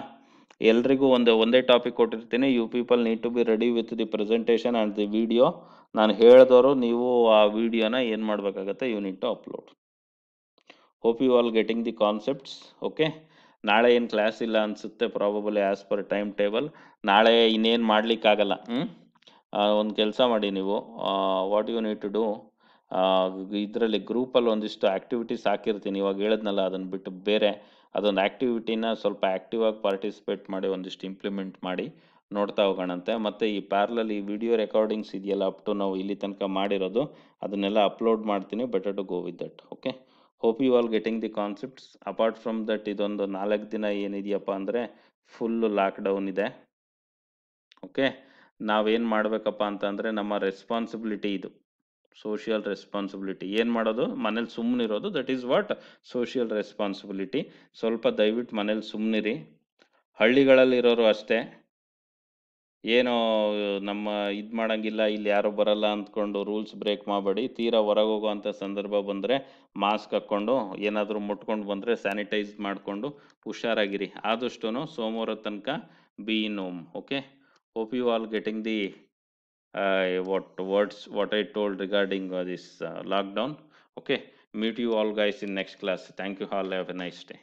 ಎಲ್ರಿಗೂ ಒಂದೇ ಟಾಪಿಕ್ ಕೊಟ್ಟಿರ್ತೀನಿ. You people need to be ready with the presentation and the video. ನಾನು ಹೇಳಿದವರು ನೀವು ಆ ವಿಡಿಯೋನ ಏನು ಮಾಡಬೇಕಾಗತ್ತೆ, you need to upload. Hope you all getting the concepts. Okay, ನಾಳೆ ಏನು ಕ್ಲಾಸ್ ಇಲ್ಲ ಅನಿಸುತ್ತೆ probably as per time table. ನಾಳೆ ಇನ್ನೇನು ಮಾಡಲಿಕ್ಕಾಗಲ್ಲ. ಒಂದು ಕೆಲಸ ಮಾಡಿ ನೀವು, what you need to do, ಇದರಲ್ಲಿ ಗ್ರೂಪಲ್ಲಿ ಒಂದಿಷ್ಟು ಆ್ಯಕ್ಟಿವಿಟೀಸ್ ಹಾಕಿರ್ತೀನಿ. ಇವಾಗ ಹೇಳಿದ್ನಲ್ಲ, ಅದನ್ನು ಬಿಟ್ಟು ಬೇರೆ ಅದೊಂದು ಆ್ಯಕ್ಟಿವಿಟಿನ ಸ್ವಲ್ಪ ಆ್ಯಕ್ಟಿವ್ ಆಗಿ ಪಾರ್ಟಿಸಿಪೇಟ್ ಮಾಡಿ ಒಂದಿಷ್ಟು ಇಂಪ್ಲಿಮೆಂಟ್ ಮಾಡಿ ನೋಡ್ತಾ ಹೋಗೋಣಂತೆ. ಮತ್ತು ಈ ಪ್ಯಾರಲಲ್ ಈ ವಿಡಿಯೋ ರೆಕಾರ್ಡಿಂಗ್ಸ್ ಇದೆಯಲ್ಲ, ಅಪ್ ಟು ನಾವು ಇಲ್ಲಿ ತನಕ ಮಾಡಿರೋದು, ಅದನ್ನೆಲ್ಲ ಅಪ್ಲೋಡ್ ಮಾಡ್ತೀನಿ. Better to go with that. Okay, hope you all getting the concepts. Apart from that ಇದೊಂದು 4 ದಿನ ಏನಿದೆಯಪ್ಪ ಅಂದರೆ ಫುಲ್ಲು ಲಾಕ್ಡೌನ್ ಇದೆ. ಓಕೆ, ನಾವೇನು ಮಾಡಬೇಕಪ್ಪ ಅಂತಂದರೆ, ನಮ್ಮ ರೆಸ್ಪಾನ್ಸಿಬಿಲಿಟಿ ಇದು, ಸೋಷಿಯಲ್ ರೆಸ್ಪಾನ್ಸಿಬಿಲಿಟಿ. ಏನು ಮಾಡೋದು, ಮನೇಲಿ ಸುಮ್ಮನಿರೋದು, that is what social responsibility. ಸ್ವಲ್ಪ ದಯವಿಟ್ಟು ಮನೇಲಿ ಸುಮ್ಮನಿರಿ. ಹಳ್ಳಿಗಳಲ್ಲಿರೋರು ಅಷ್ಟೇ, ಏನೋ ನಮ್ಮ ಇದು ಮಾಡೋಂಗಿಲ್ಲ, ಇಲ್ಲಿ ಯಾರು ಬರಲ್ಲ ಅಂದ್ಕೊಂಡು ರೂಲ್ಸ್ ಬ್ರೇಕ್ ಮಾಡಬೇಡಿ. ತೀರಾ ಹೊರಗೆ ಹೋಗೋವಂಥ ಸಂದರ್ಭ ಬಂದರೆ ಮಾಸ್ಕ್ ಹಾಕ್ಕೊಂಡು, ಏನಾದರೂ ಮುಟ್ಕೊಂಡು ಬಂದರೆ ಸ್ಯಾನಿಟೈಸ್ ಮಾಡಿಕೊಂಡು ಹುಷಾರಾಗಿರಿ. ಆದಷ್ಟು ಸೋಮವಾರ ತನಕ B in home. Okay, hope you all getting the what I told regarding this lockdown. Okay, meet you all guys in next class. Thank you all, have a nice day.